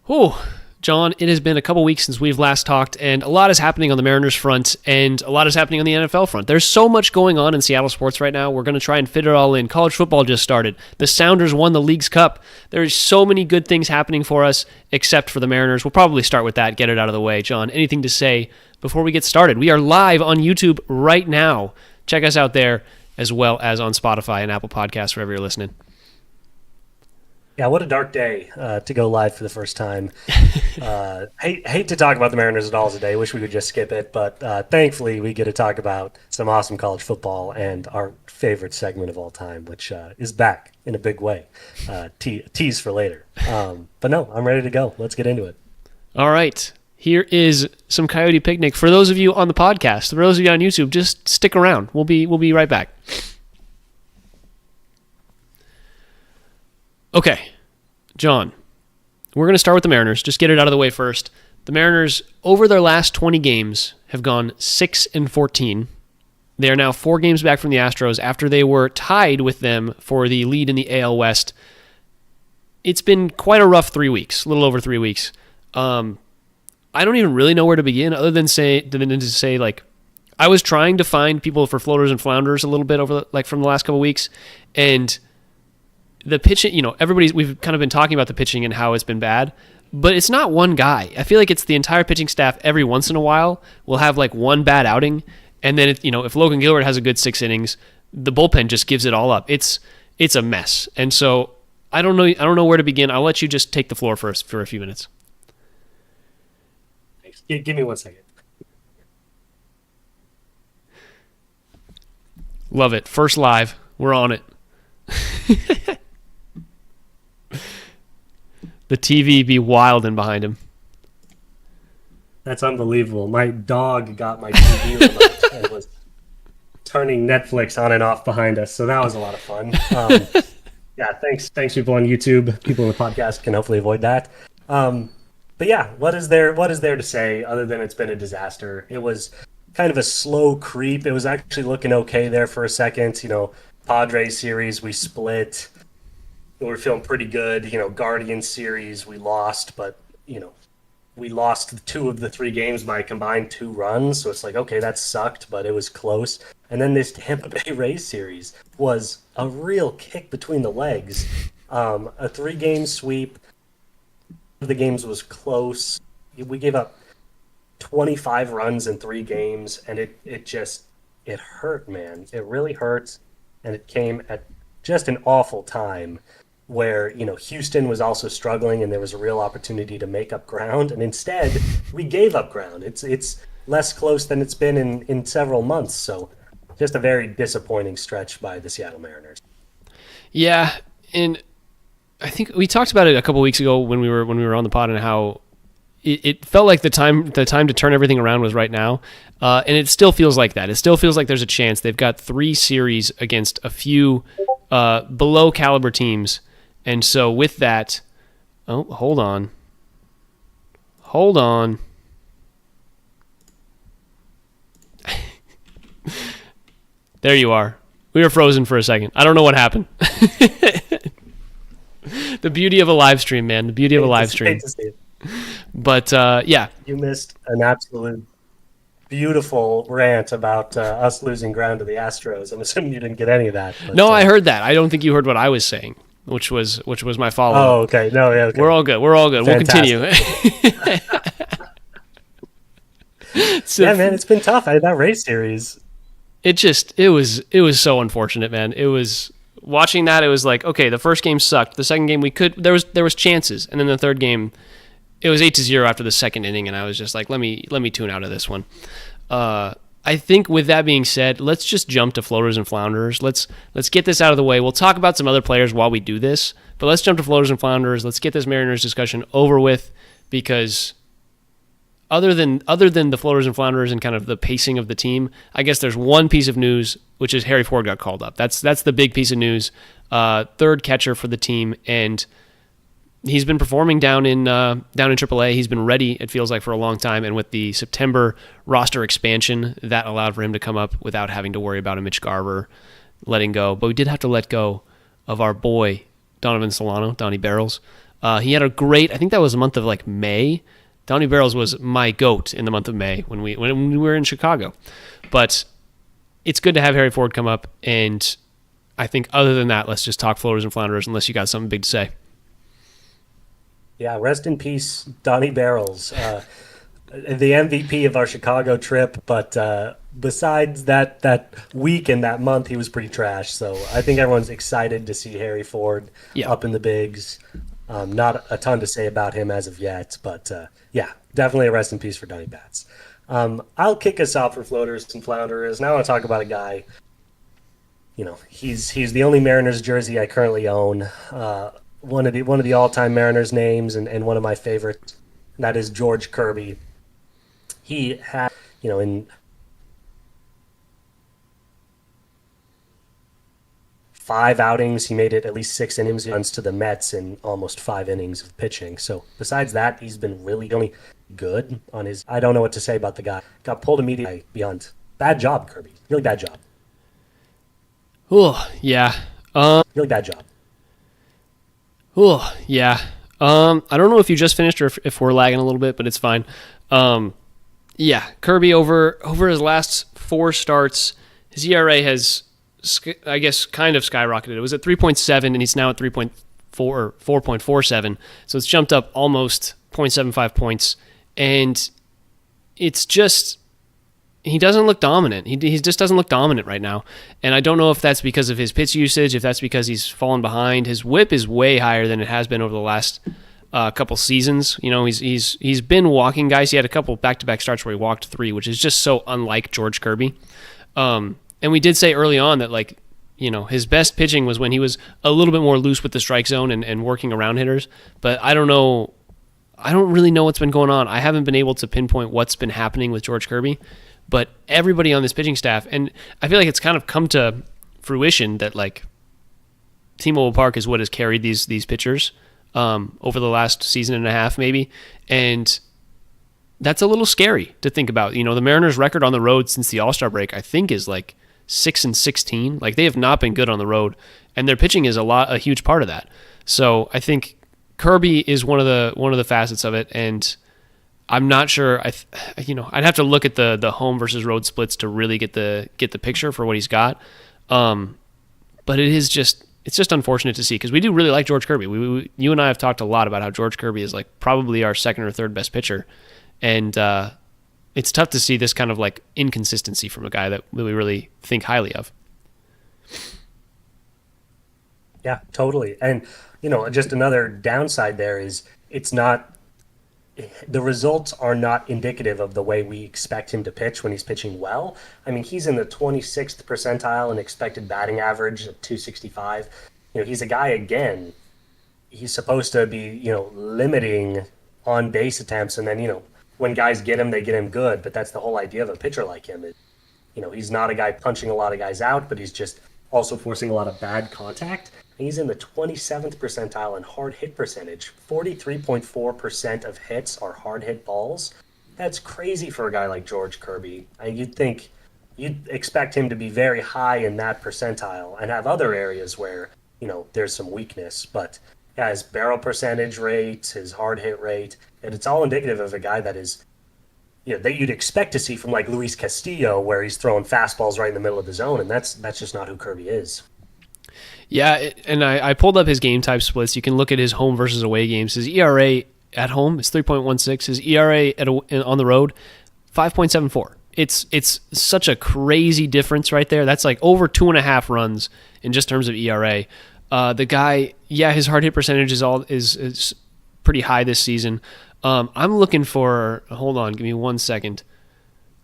Whew. John, it has been a couple weeks since we've last talked, and a lot is happening on the Mariners front, and a lot is happening on the NFL front. There's so much going on in Seattle sports right now. We're going to try and fit it all in. College football just started. The Sounders won the League's Cup. There's so many good things happening for us, except for the Mariners. We'll probably start with that, get it out of the way. John, anything to say before we get started? We are live on YouTube right now. Check us out there, as well as on Spotify and Apple Podcasts, wherever you're listening. Yeah, what a dark day to go live for the first time. Hate to talk about the Mariners at all today. Wish we could just skip it, but thankfully we get to talk about some awesome college football and our favorite segment of all time, which is back in a big way. Tease for later. But no, I'm ready to go. Let's get into it. All right. Here is some Coyote Picnic. For those of you on the podcast, for those of you on YouTube, just stick around. We'll be right back. Okay, John, we're going to start with the Mariners. Just get it out of the way first. The Mariners, over their last 20 games, have gone 6-14. They are now 4 games back from the Astros after they were tied with them for the lead in the AL West. It's been quite a rough 3 weeks, a little over 3 weeks. I don't even really know where to begin other than to say, like, I was trying to find people for floaters and flounders a little bit from the last couple weeks, and the pitching, we've kind of been talking about the pitching and how it's been bad, but it's not one guy. I feel like it's the entire pitching staff. Every once in a while will have like one bad outing, and then if Logan Gilbert has a good 6 innings, the bullpen just gives it all up. It's a mess, and so I don't know where to begin. I'll let you just take the floor first for a few minutes. Thanks. Give me 1 second. Love it. First live. We're on it. The TV be wilding behind him. That's unbelievable. My dog got my TV remote and was turning Netflix on and off behind us, so that was a lot of fun. Yeah, thanks people on YouTube. People in the podcast can hopefully avoid that. But yeah, what is there to say other than it's been a disaster? It was kind of a slow creep. It was actually looking okay there for a second. Padres series, we split. We were feeling pretty good. Guardians series, we lost, but, we lost 2 of the 3 games by a combined 2 runs. So it's like, okay, that sucked, but it was close. And then this Tampa Bay Rays series was a real kick between the legs. A 3-game sweep. One of the games was close. We gave up 25 runs in 3 games, and it hurt, man. It really hurts. And it came at just an awful time where, Houston was also struggling and there was a real opportunity to make up ground. And instead, we gave up ground. It's less close than it's been in several months. So just a very disappointing stretch by the Seattle Mariners. Yeah, and I think we talked about it a couple weeks ago when we were on the pod and how it felt like the time to turn everything around was right now, and it still feels like that. It still feels like there's a chance. They've got 3 series against a few below caliber teams, and so with that, hold on. There you are. We were frozen for a second. I don't know what happened. The beauty of a live stream, man. The beauty of a live stream. Hate to see it. But, yeah. You missed an absolute beautiful rant about us losing ground to the Astros. I'm assuming you didn't get any of that. But, no, I heard that. I don't think you heard what I was saying, which was my follow-up. Oh, okay. No, yeah, okay. We're all good. Fantastic. We'll continue. Yeah, man, it's been tough. That Rays series. It was so unfortunate, man. It was watching that. It was like, okay, the first game sucked. The second game there was chances, and then the third game, it was 8-0 after the second inning, and I was just like, let me tune out of this one. I think with that being said, let's just jump to floaters and flounders. Let's get this out of the way. We'll talk about some other players while we do this, but let's jump to floaters and flounders. Let's get this Mariners discussion over with, because other than the floaters and flounders and kind of the pacing of the team, I guess there's one piece of news, which is Harry Ford got called up. That's the big piece of news. 3rd catcher for the team, and he's been performing down in AAA. He's been ready, it feels like, for a long time, and with the September roster expansion, that allowed for him to come up without having to worry about a Mitch Garver letting go. But we did have to let go of our boy Donovan Solano, Donnie Barrels. He had a great, I think that was the month of like May. Donnie Barrels was my GOAT in the month of May when we were in Chicago. But it's good to have Harry Ford come up, and I think other than that, let's just talk floaters and flounders unless you got something big to say. Yeah, rest in peace, Donnie Barrels, the MVP of our Chicago trip. But besides that week and that month, he was pretty trash. So I think everyone's excited to see Harry Ford up in the bigs. Not a ton to say about him as of yet, but yeah, definitely a rest in peace for Donnie Bats. I'll kick us off for floaters and flounders. Now I want to talk about a guy. He's the only Mariners jersey I currently own. One of the all-time Mariners names and one of my favorites. That is George Kirby. He had, in 5 outings, he made it at least 6 innings runs to the Mets in almost 5 innings of pitching. So besides that, he's been really only good on his. I don't know what to say about the guy. Got pulled immediately beyond. Bad job, Kirby. Really bad job. Oh yeah. Really bad job. Oh yeah. I don't know if you just finished or if we're lagging a little bit, but it's fine. Yeah, Kirby over his last 4 starts, his ERA has, I guess, kind of skyrocketed. It was at 3.7, and he's now at 3.4 or 4.47. So it's jumped up almost 0.75 points, and it's just he doesn't look dominant. He just doesn't look dominant right now, and I don't know if that's because of his pitch usage, if that's because he's fallen behind. His WHIP is way higher than it has been over the last couple seasons. He's been walking guys. He had a couple back-to-back starts where he walked 3, which is just so unlike George Kirby. And we did say early on that his best pitching was when he was a little bit more loose with the strike zone and working around hitters. But I don't know. I don't really know what's been going on. I haven't been able to pinpoint what's been happening with George Kirby. But everybody on this pitching staff, and I feel like it's kind of come to fruition that T-Mobile Park is what has carried these pitchers over the last season and a half maybe, and that's a little scary to think about. The Mariners' record on the road since the All-Star break, I think, is 6-16. They have not been good on the road, and their pitching is a huge part of that. So I think Kirby is one of the facets of it, and I'm not sure. I'd have to look at the home versus road splits to really get the picture for what he's got. But it's just unfortunate to see, because we do really like George Kirby. You and I have talked a lot about how George Kirby is probably our second or third best pitcher, and it's tough to see this kind of inconsistency from a guy that we really think highly of. Yeah, totally. And just another downside there is the results are not indicative of the way we expect him to pitch when he's pitching well. I mean, he's in the 26th percentile in expected batting average of 265. He's a guy, again, he's supposed to be, limiting on base attempts. And then, when guys get him, they get him good. But that's the whole idea of a pitcher like him. He's not a guy punching a lot of guys out, but he's just also forcing a lot of bad contact. And he's in the 27th percentile in hard hit percentage. 43.4% of hits are hard hit balls. That's crazy for a guy like George Kirby. You'd expect him to be very high in that percentile and have other areas where, there's some weakness. But yeah, his barrel percentage rate, his hard hit rate, and it's all indicative of a guy that is, that you'd expect to see from Luis Castillo, where he's throwing fastballs right in the middle of the zone, and that's just not who Kirby is. Yeah, and I pulled up his game type splits. You can look at his home versus away games. His ERA at home is 3.16. His ERA on the road, 5.74. It's such a crazy difference right there. That's over 2.5 runs in just terms of ERA. The guy, his hard hit percentage is pretty high this season. I'm looking for. Hold on, give me 1 second.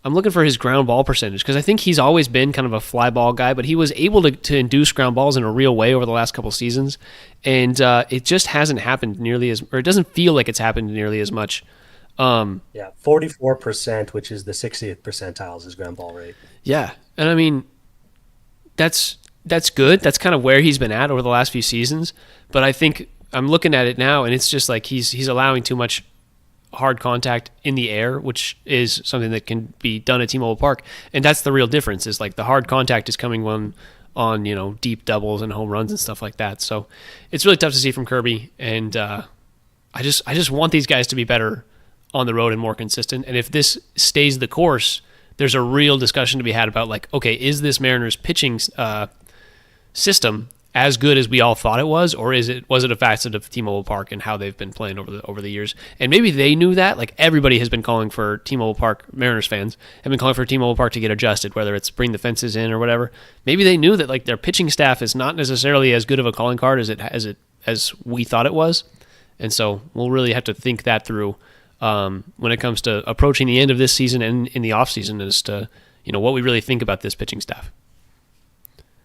I'm looking for his ground ball percentage, because I think he's always been kind of a fly ball guy, but he was able to induce ground balls in a real way over the last couple seasons, and it just hasn't happened or it doesn't feel like it's happened nearly as much. 44%, which is the 60th percentile, is his ground ball rate. Yeah, and I mean, that's good. That's kind of where he's been at over the last few seasons, but I think I'm looking at it now, and it's just he's allowing too much hard contact in the air, which is something that can be done at T-Mobile Park, and that's the real difference. Is the hard contact is coming on deep doubles and home runs and stuff like that. So it's really tough to see from Kirby, and I just want these guys to be better on the road and more consistent. And if this stays the course, there's a real discussion to be had about like, okay, is this Mariners pitching system as good as we all thought it was, or was it a facet of T-Mobile Park and how they've been playing over the years? And maybe they knew that. Like everybody has been calling for T-Mobile Park, Mariners fans have been calling for T-Mobile Park to get adjusted, whether it's bring the fences in or whatever. Maybe they knew that like their pitching staff is not necessarily as good of a calling card as we thought it was, and so we'll really have to think that through when it comes to approaching the end of this season and in the off season as to what we really think about this pitching staff.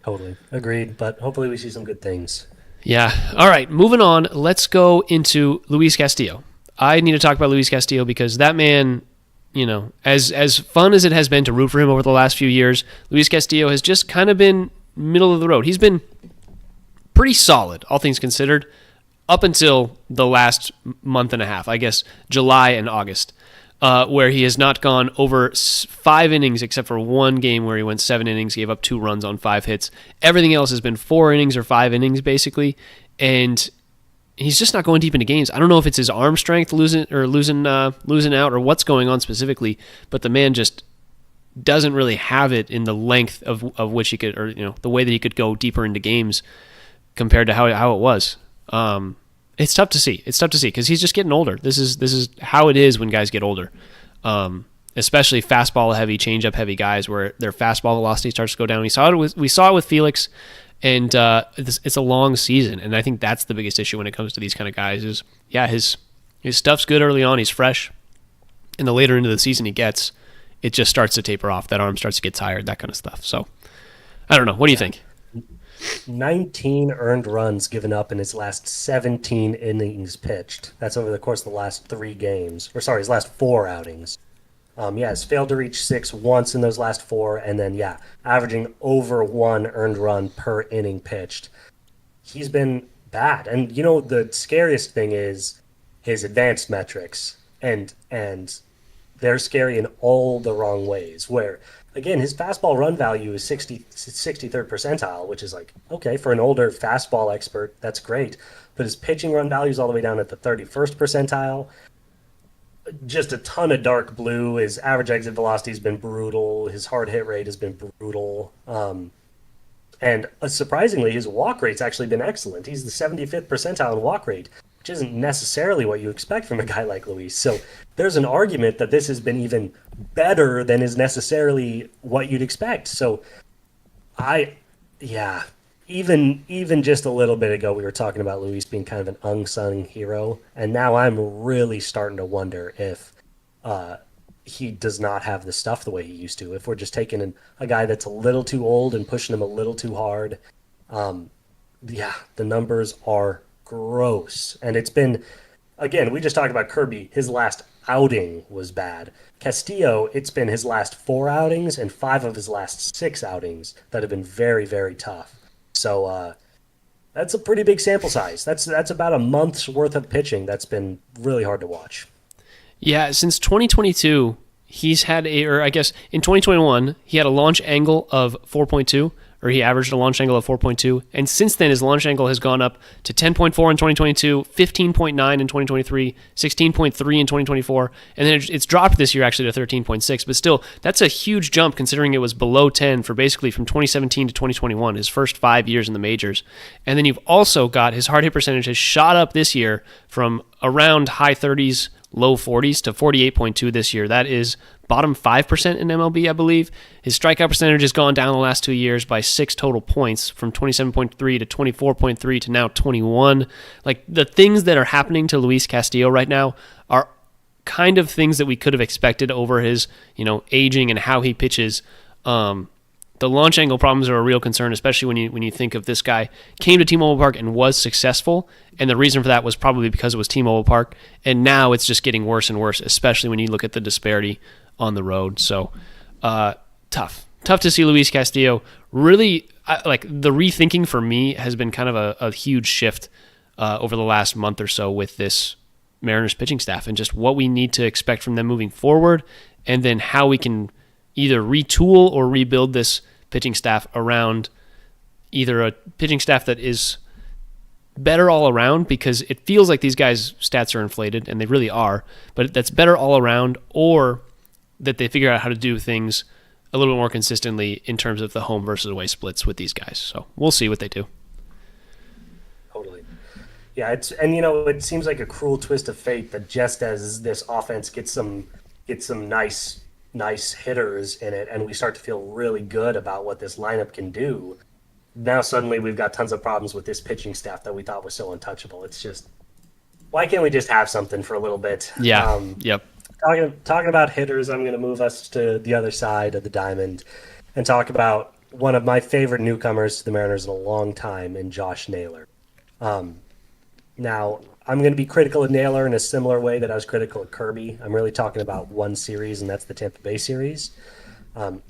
Totally. Agreed, but hopefully we see some good things. Yeah. All right, moving on. Let's go into Luis Castillo. I need to talk about Luis Castillo because that man, as fun as it has been to root for him over the last few years, Luis Castillo has just kind of been middle of the road. He's been pretty solid, all things considered, up until the last month and a half, I guess July and August, where he has not gone over 5 innings except for one game where he went 7 innings, gave up 2 runs on 5 hits. Everything else has been 4 innings or 5 innings basically, and he's just not going deep into games. I don't know if it's his arm strength losing out or what's going on specifically, but the man just doesn't really have it in the length of which he could, or the way that he could go deeper into games compared to how it was. It's tough to see. It's tough to see because he's just getting older. This is how it is when guys get older, especially fastball heavy, changeup heavy guys, where their fastball velocity starts to go down. We saw it with Felix, and it's a long season, and I think that's the biggest issue when it comes to these kind of guys. Is his stuff's good early on. He's fresh, and the later into the season he gets, it just starts to taper off. That arm starts to get tired, that kind of stuff. So I don't know. What do you think? 19 earned runs given up in his last 17 innings pitched. That's over the course of the last 3 games. His last 4 outings. He's failed to reach 6 once in those last 4, and then, averaging over 1 earned run per inning pitched. He's been bad. And, the scariest thing is his advanced metrics. And they're scary in all the wrong ways, where again, his fastball run value is 63rd percentile, which is like, okay, for an older fastball expert, that's great. But his pitching run value is all the way down at the 31st percentile. Just a ton of dark blue. His average exit velocity has been brutal. His hard hit rate has been brutal. And surprisingly, his walk rate's actually been excellent. He's the 75th percentile in walk rate, which isn't necessarily what you expect from a guy like Luis. So there's an argument that this has been even better than is necessarily what you'd expect. So even just a little bit ago, we were talking about Luis being kind of an unsung hero. And now I'm really starting to wonder if he does not have the stuff the way he used to. If we're just taking a guy that's a little too old and pushing him a little too hard. The numbers are gross. And it's been, again, we just talked about Kirby. His last outing was bad. Castillo, it's been his last 4 outings and 5 of his last 6 outings that have been very, very tough. So that's a pretty big sample size. That's about a month's worth of pitching that's been really hard to watch. Yeah, since 2022, he's had in 2021, he had a launch angle of 4.2, or he averaged a launch angle of 4.2. And since then, his launch angle has gone up to 10.4 in 2022, 15.9 in 2023, 16.3 in 2024. And then it's dropped this year actually to 13.6. But still, that's a huge jump considering it was below 10 for basically from 2017 to 2021, his first 5 years in the majors. And then you've also got his hard hit percentage has shot up this year from around high 30s, low 40s to 48.2 this year. That is bottom 5% in MLB, I believe. His strikeout percentage has gone down the last 2 years by 6 total points, from 27.3 to 24.3 to now 21. Like, the things that are happening to Luis Castillo right now are kind of things that we could have expected over his, aging and how he pitches. The launch angle problems are a real concern, especially when you think of this guy came to T-Mobile Park and was successful, and the reason for that was probably because it was T-Mobile Park, and now it's just getting worse and worse, especially when you look at the disparity on the road. So tough to see Luis Castillo. Really, like, the rethinking for me has been kind of a huge shift over the last month or so with this Mariners pitching staff and just what we need to expect from them moving forward, and then how we can either retool or rebuild this pitching staff around either a pitching staff that is better all around, because it feels like these guys' stats are inflated, and they really are, but that's better all around, or that they figure out how to do things a little bit more consistently in terms of the home versus away splits with these guys. So we'll see what they do. Totally. Yeah, it seems like a cruel twist of fate that just as this offense gets some nice hitters in it, and we start to feel really good about what this lineup can do, now suddenly we've got tons of problems with this pitching staff that we thought was so untouchable. It's just, why can't we just have something for a little bit? Yeah. Yep. Talking about hitters, I'm going to move us to the other side of the diamond and talk about one of my favorite newcomers to the Mariners in a long time, in Josh Naylor. Now, I'm going to be critical of Naylor in a similar way that I was critical of Kirby. I'm really talking about one series, and that's the Tampa Bay series.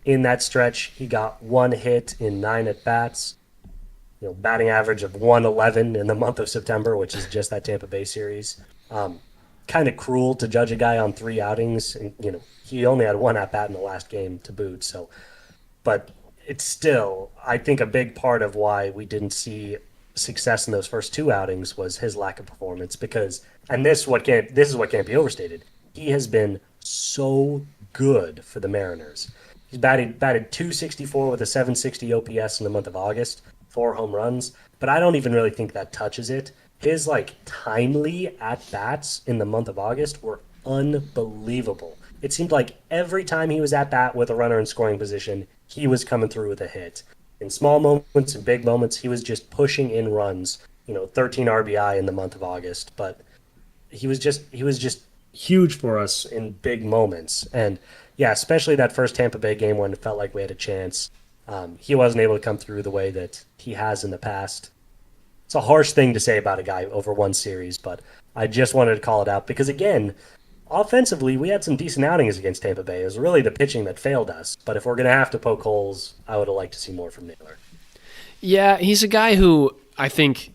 In that stretch, he got 1 hit in 9 at-bats, batting average of 111 in the month of September, which is just that Tampa Bay series. Kind of cruel to judge a guy on 3 outings. And, he only had 1 at-bat in the last game to boot. But it's still, I think, a big part of why we didn't see success in those first 2 outings was his lack of performance. Because, and this is what can't be overstated, he has been so good for the Mariners. He's batted .264 with a .760 OPS in the month of August, 4 home runs. But I don't even really think that touches it. His timely at-bats in the month of August were unbelievable. It seemed like every time he was at bat with a runner in scoring position, he was coming through with a hit. In small moments and big moments, he was just pushing in runs. 13 RBI in the month of August, but he was just huge for us in big moments. And yeah, especially that first Tampa Bay game when it felt like we had a chance. He wasn't able to come through the way that he has in the past. It's a harsh thing to say about a guy over one series, but I just wanted to call it out because, again, offensively, we had some decent outings against Tampa Bay. It was really the pitching that failed us. But if we're going to have to poke holes, I would have liked to see more from Naylor. Yeah, he's a guy who I think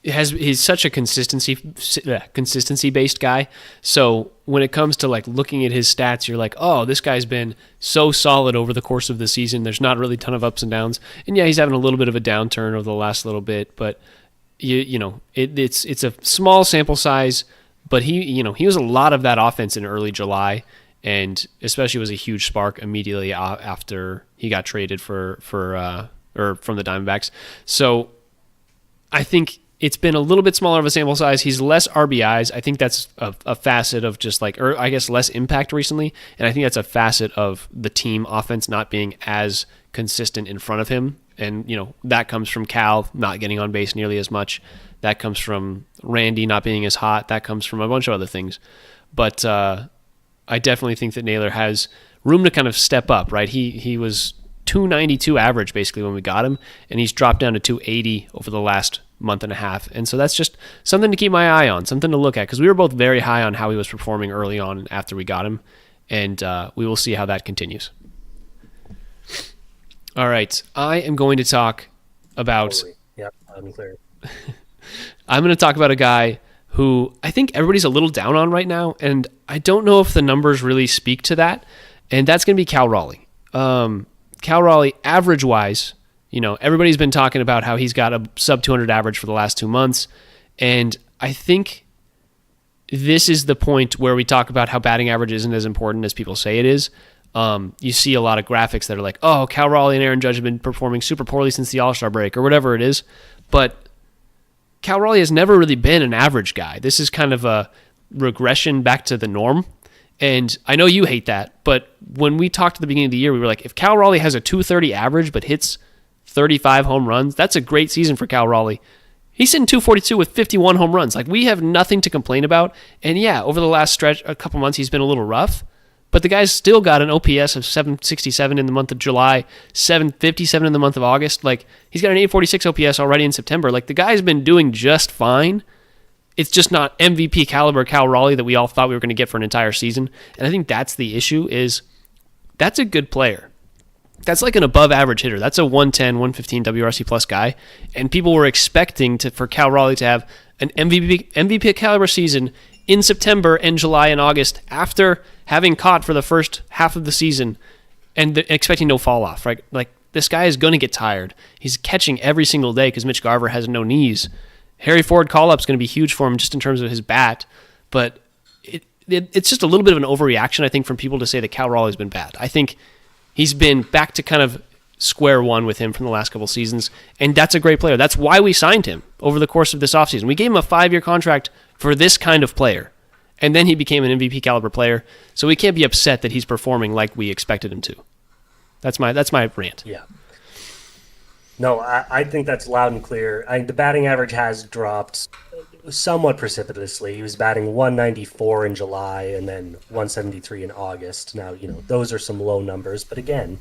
he's such a consistency-based guy. So when it comes to looking at his stats, you're like, oh, this guy's been so solid over the course of the season. There's not really a ton of ups and downs. And yeah, he's having a little bit of a downturn over the last little bit, but it's a small sample size. But he was a lot of that offense in early July, and especially was a huge spark immediately after he got traded from the Diamondbacks. So I think it's been a little bit smaller of a sample size. He's less RBIs. I think that's a facet of or I guess less impact recently. And I think that's a facet of the team offense not being as consistent in front of him. And, that comes from Cal not getting on base nearly as much. That comes from Randy not being as hot. That comes from a bunch of other things. But I definitely think that Naylor has room to kind of step up, right? He was 292 average basically when we got him, and he's dropped down to 280 over the last month and a half. And so that's just something to keep my eye on, something to look at, because we were both very high on how he was performing early on after we got him, and we will see how that continues. All right, I am going to talk about... Totally. Yep, I'm clear. I'm going to talk about a guy who I think everybody's a little down on right now, and I don't know if the numbers really speak to that, and that's going to be Cal Raleigh. Cal Raleigh, average-wise, everybody's been talking about how he's got a sub-200 average for the last 2 months, and I think this is the point where we talk about how batting average isn't as important as people say it is. You see a lot of graphics that are like, oh, Cal Raleigh and Aaron Judge have been performing super poorly since the All-Star break, or whatever it is, but Cal Raleigh has never really been an average guy. This is kind of a regression back to the norm. And I know you hate that, but when we talked at the beginning of the year, we were like, if Cal Raleigh has a 230 average but hits 35 home runs, that's a great season for Cal Raleigh. He's sitting 242 with 51 home runs. We have nothing to complain about. And yeah, over the last stretch, a couple months, he's been a little rough, but the guy's still got an OPS of 767 in the month of July, 757 in the month of August. He's got an 846 OPS already in September. The guy's been doing just fine. It's just not MVP caliber Cal Raleigh that we all thought we were going to get for an entire season. And I think that's the issue is that's a good player. That's an above average hitter. That's a 110, 115 WRC plus guy. And people were expecting for Cal Raleigh to have an MVP caliber season in September and July and August after having caught for the first half of the season and expecting no fall off, right? This guy is going to get tired. He's catching every single day because Mitch Garver has no knees. Harry Ford call-up is going to be huge for him just in terms of his bat, but it's just a little bit of an overreaction, I think, from people to say that Cal Raleigh's been bad. I think he's been back to kind of square one with him from the last couple seasons, and that's a great player. That's why we signed him over the course of this offseason. We gave him a 5-year contract for this kind of player, and then he became an MVP caliber player, so we can't be upset that he's performing like we expected him to. That's my rant. Yeah. No, I think that's loud and clear. The batting average has dropped somewhat precipitously. He was batting 194 in July and then 173 in August. Now, those are some low numbers, but again,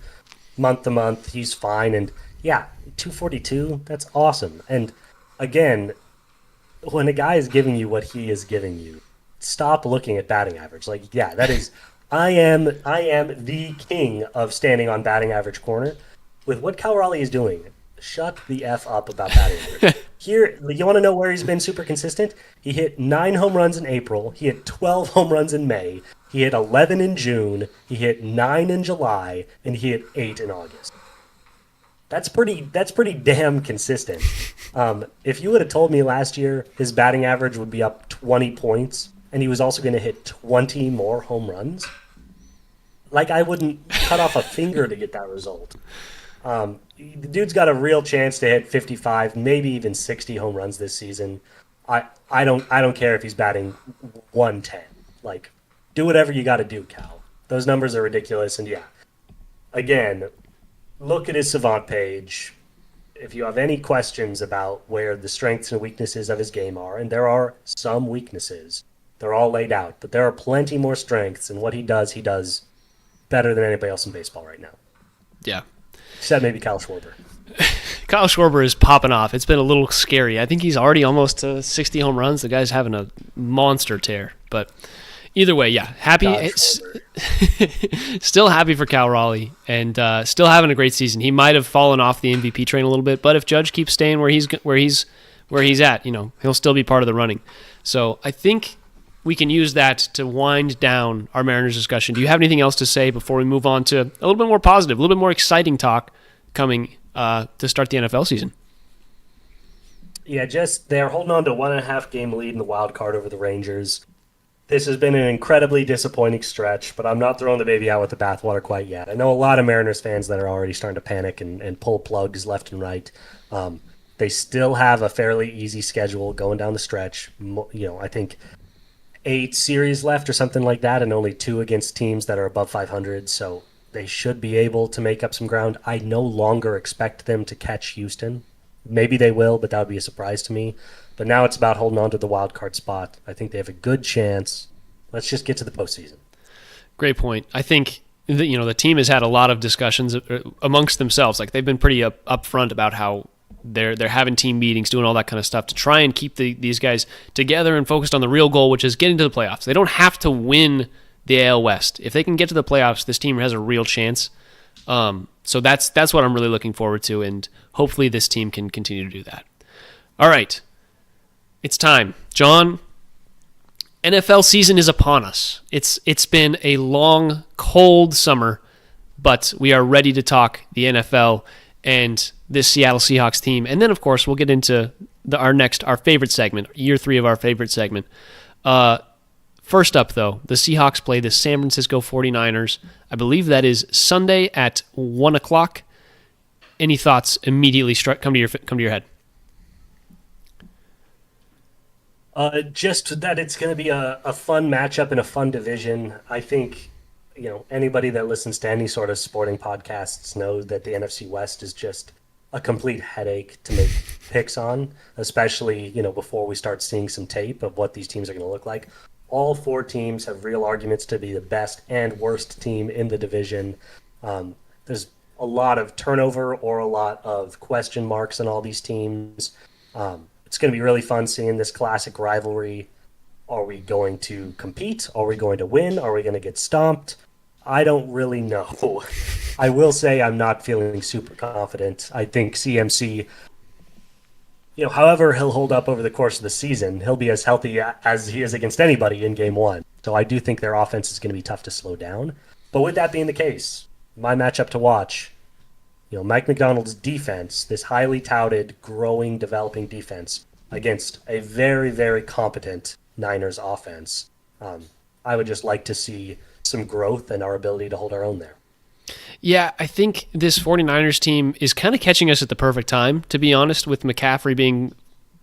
month to month, he's fine. And yeah, 242, that's awesome. And again, when a guy is giving you what he is giving you, stop looking at batting average. Like, yeah, that is, I am the king of standing on batting average corner. With what Cal Raleigh is doing, shut the F up about batting average. Here, you want to know where he's been super consistent? He hit 9 home runs in April. He hit 12 home runs in May. He hit 11 in June. He hit 9 in July, and he hit 8 in August. That's pretty damn consistent. If you would have told me last year his batting average would be up 20 points, and he was also going to hit 20 more home runs, like I wouldn't cut off a finger to get that result. The dude's got a real chance to hit 55, maybe even 60 home runs this season. I don't care if he's batting 110. Like, do whatever you got to do, Cal. Those numbers are ridiculous, and yeah. Again, look at his Savant page. If you have any questions about where the strengths and weaknesses of his game are, and there are some weaknesses, they're all laid out, but there are plenty more strengths, and what he does better than anybody else in baseball right now. Yeah. Except maybe Kyle Schwarber. Kyle Schwarber is popping off. It's been a little scary. I think he's already almost to 60 home runs. The guy's having a monster tear. But either way, yeah, happy. Still happy for Cal Raleigh, and still having a great season. He might have fallen off the MVP train a little bit, but if Judge keeps staying where he's at, he'll still be part of the running. So I think we can use that to wind down our Mariners discussion. Do you have anything else to say before we move on to a little bit more positive, a little bit more exciting talk coming to start the NFL season? Yeah, just they're holding on to 1.5 game lead in the wild card over the Rangers. This has been an incredibly disappointing stretch, but I'm not throwing the baby out with the bathwater quite yet. I know a lot of Mariners fans that are already starting to panic and pull plugs left and right. They still have a fairly easy schedule going down the stretch. I think 8 series left or something like that, and only 2 against teams that are above 500, so they should be able to make up some ground. I no longer expect them to catch Houston. Maybe they will, but that would be a surprise to me. But now it's about holding on to the wild card spot. I think they have a good chance. Let's just get to the postseason. Great point. I think the team has had a lot of discussions amongst themselves. Like, they've been pretty upfront about how they're having team meetings, doing all that kind of stuff to try and keep these guys together and focused on the real goal, which is getting to the playoffs. They don't have to win the AL West. If they can get to the playoffs, this team has a real chance. So that's what I'm really looking forward to, and hopefully this team can continue to do that. All right. It's time. John, NFL season is upon us. It's been a long, cold summer, but we are ready to talk the NFL and this Seattle Seahawks team. And then, of course, we'll get into our favorite segment, year 3 of our favorite segment. First up, though, the Seahawks play the San Francisco 49ers. I believe that is Sunday at 1 o'clock. Any thoughts immediately come to your head? Just that it's going to be a fun matchup in a fun division. I think, anybody that listens to any sort of sporting podcasts knows that the NFC West is just a complete headache to make picks on, especially, before we start seeing some tape of what these teams are going to look like. All 4 teams have real arguments to be the best and worst team in the division. There's a lot of turnover or a lot of question marks on all these teams. It's going to be really fun seeing this classic rivalry. Are we going to compete? Are we going to win? Are we going to get stomped? I don't really know. I will say I'm not feeling super confident. I think CMC, however he'll hold up over the course of the season, he'll be as healthy as he is against anybody in game 1. So I do think their offense is going to be tough to slow down. But with that being the case, my matchup to watch, Mike McDonald's defense, this highly touted, growing, developing defense, against a very, very competent Niners offense. I would just like to see some growth and our ability to hold our own there. Yeah, I think this 49ers team is kind of catching us at the perfect time, to be honest, with McCaffrey being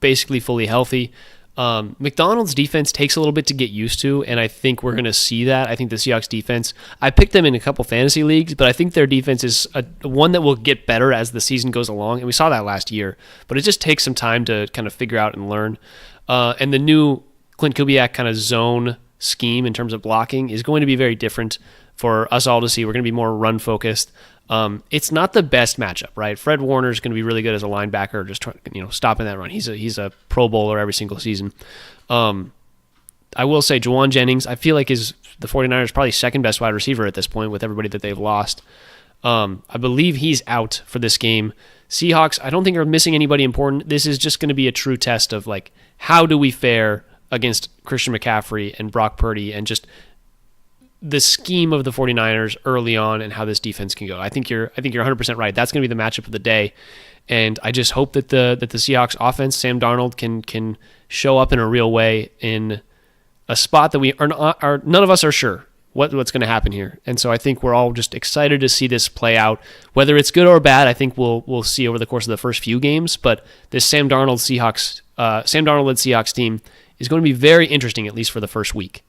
basically fully healthy. McDonald's defense takes a little bit to get used to, and I think we're going to see that. I think the Seahawks defense, I picked them in a couple fantasy leagues, but I think their defense is one that will get better as the season goes along, and we saw that last year. But it just takes some time to kind of figure out and learn. And the new Clint Kubiak kind of zone scheme in terms of blocking is going to be very different for us all to see. We're going to be more run-focused. It's not the best matchup, right? Fred Warner is going to be really good as a linebacker, just stopping that run. He's a Pro Bowler every single season. I will say Juwan Jennings, I feel like is the 49ers probably second best wide receiver at this point with everybody that they've lost. I believe he's out for this game. Seahawks, I don't think are missing anybody important. This is just going to be a true test of like how do we fare against Christian McCaffrey and Brock Purdy and just the scheme of the 49ers early on and how this defense can go. I think you're 100% right. That's going to be the matchup of the day. And I just hope that the Seahawks offense, Sam Darnold can show up in a real way in a spot that we are none of us are sure what's going to happen here. And so I think we're all just excited to see this play out. Whether it's good or bad, I think we'll see over the course of the first few games, but this Sam Darnold led Seahawks team is going to be very interesting, at least for the first week.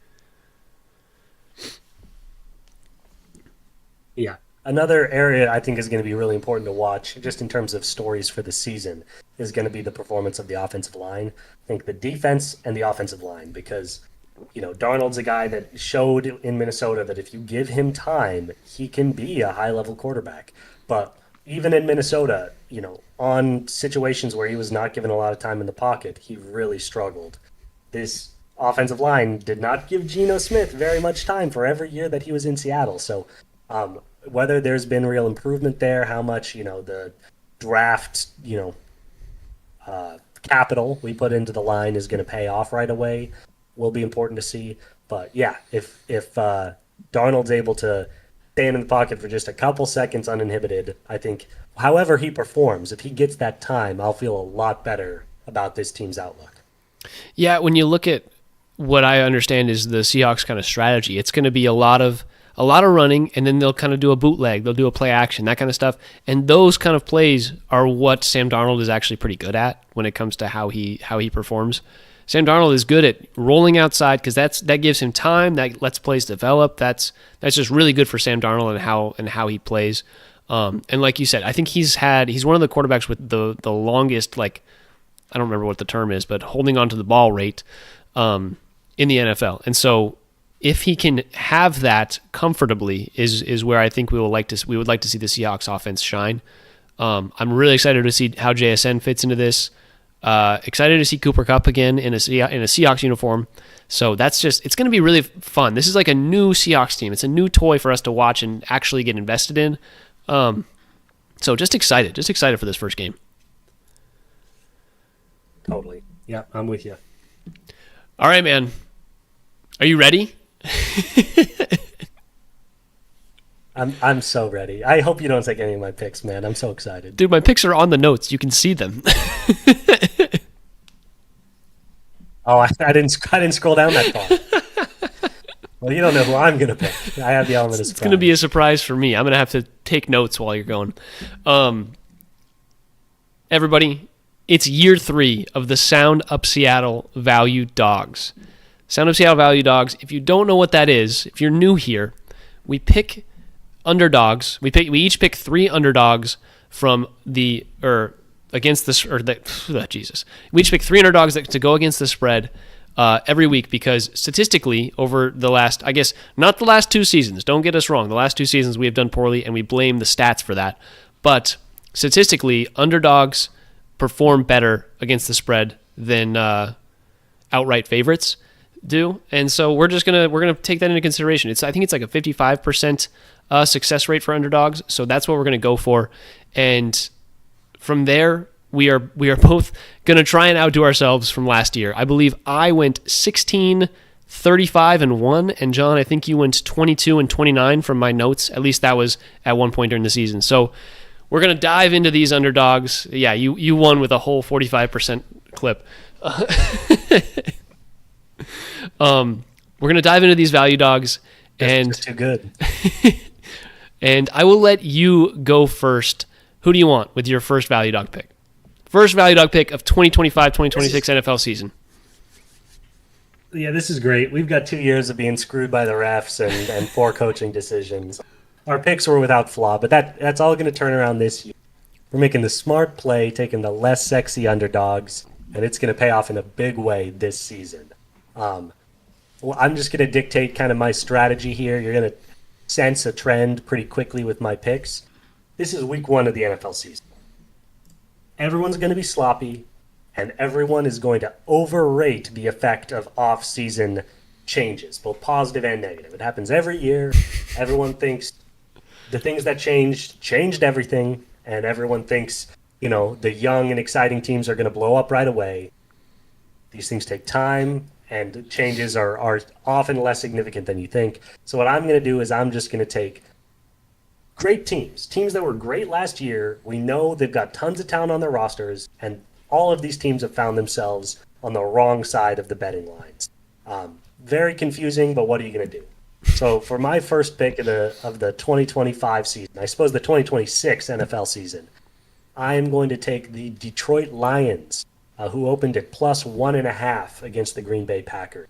Yeah. Another area I think is going to be really important to watch, just in terms of stories for the season, is going to be the performance of the offensive line. I think the defense and the offensive line, because, Darnold's a guy that showed in Minnesota that if you give him time, he can be a high-level quarterback. But even in Minnesota, on situations where he was not given a lot of time in the pocket, he really struggled. This offensive line did not give Geno Smith very much time for every year that he was in Seattle. So whether there's been real improvement there, how much, the draft, capital we put into the line is going to pay off right away will be important to see. But yeah, if Darnold's able to stand in the pocket for just a couple seconds uninhibited, I think however he performs, if he gets that time, I'll feel a lot better about this team's outlook. Yeah, when you look at what I understand is the Seahawks kind of strategy, it's going to be a lot of running, and then they'll kind of do a bootleg, they'll do a play action, that kind of stuff. And those kind of plays are what Sam Darnold is actually pretty good at when it comes to how he performs. Sam Darnold is good at rolling outside because that gives him time, that lets plays develop. That's just really good for Sam Darnold and how he plays. And like you said, I think he's one of the quarterbacks with the longest, like, I don't remember what the term is, but holding on to the ball rate in the NFL. And so if he can have that comfortably is where I think we would like to see the Seahawks offense shine. I'm really excited to see how JSN fits into this. Excited to see Cooper Kupp again in a Seahawks uniform. So it's going to be really fun. This is like a new Seahawks team. It's a new toy for us to watch and actually get invested in. So just excited for this first game. Totally. Yeah, I'm with you. All right, man. Are you ready? I'm so ready. I hope you don't take any of my picks, man. I'm so excited. Dude, my picks are on the notes. You can see them. Oh, I didn't scroll down that far. Well, you don't know who I'm going to pick. I have the element of surprise. It's going to be a surprise for me. I'm going to have to take notes while you're going. Everybody, it's year 3 of the Sound Up Seattle Value Dogs. Sound Up Seattle Value Dogs. If you don't know what that is, if you're new here, we pick underdogs. We each pick 3 underdogs from against this, Jesus. We each pick 3 underdogs to go against the spread every week, because statistically over the last, I guess, not the last 2 seasons, don't get us wrong, the last 2 seasons we have done poorly and we blame the stats for that, but statistically underdogs perform better against the spread than outright favorites do, and so we're gonna take that into consideration. I think it's like a 55% success rate for underdogs, so that's what we're gonna go for, and from there, we are both going to try and outdo ourselves from last year. I believe I went 16, 35, and 1, and John, I think you went 22 and 29 from my notes. At least that was at one point during the season. So we're going to dive into these underdogs. Yeah, you won with a whole 45% clip. We're going to dive into these value dogs. It's too good. And I will let you go first. Who do you want with your first value dog pick? First value dog pick of 2025-2026 NFL season. Yeah, this is great. We've got 2 years of being screwed by the refs and poor coaching decisions. Our picks were without flaw, but that's all going to turn around this year. We're making the smart play, taking the less sexy underdogs, and it's going to pay off in a big way this season. Well, I'm just going to dictate kind of my strategy here. You're going to sense a trend pretty quickly with my picks. This is week 1 of the NFL season. Everyone's going to be sloppy, and everyone is going to overrate the effect of off-season changes, both positive and negative. It happens every year. Everyone thinks the things that changed everything, and everyone thinks, the young and exciting teams are going to blow up right away. These things take time, and changes are often less significant than you think. So what I'm going to do is I'm just going to take great teams that were great last year. We know they've got tons of talent on their rosters, and all of these teams have found themselves on the wrong side of the betting lines. Very confusing, but what are you going to do? So for my first pick of the 2025 season, I suppose the 2026 NFL season, I am going to take the Detroit Lions, who opened at plus 1.5 against the Green Bay Packers.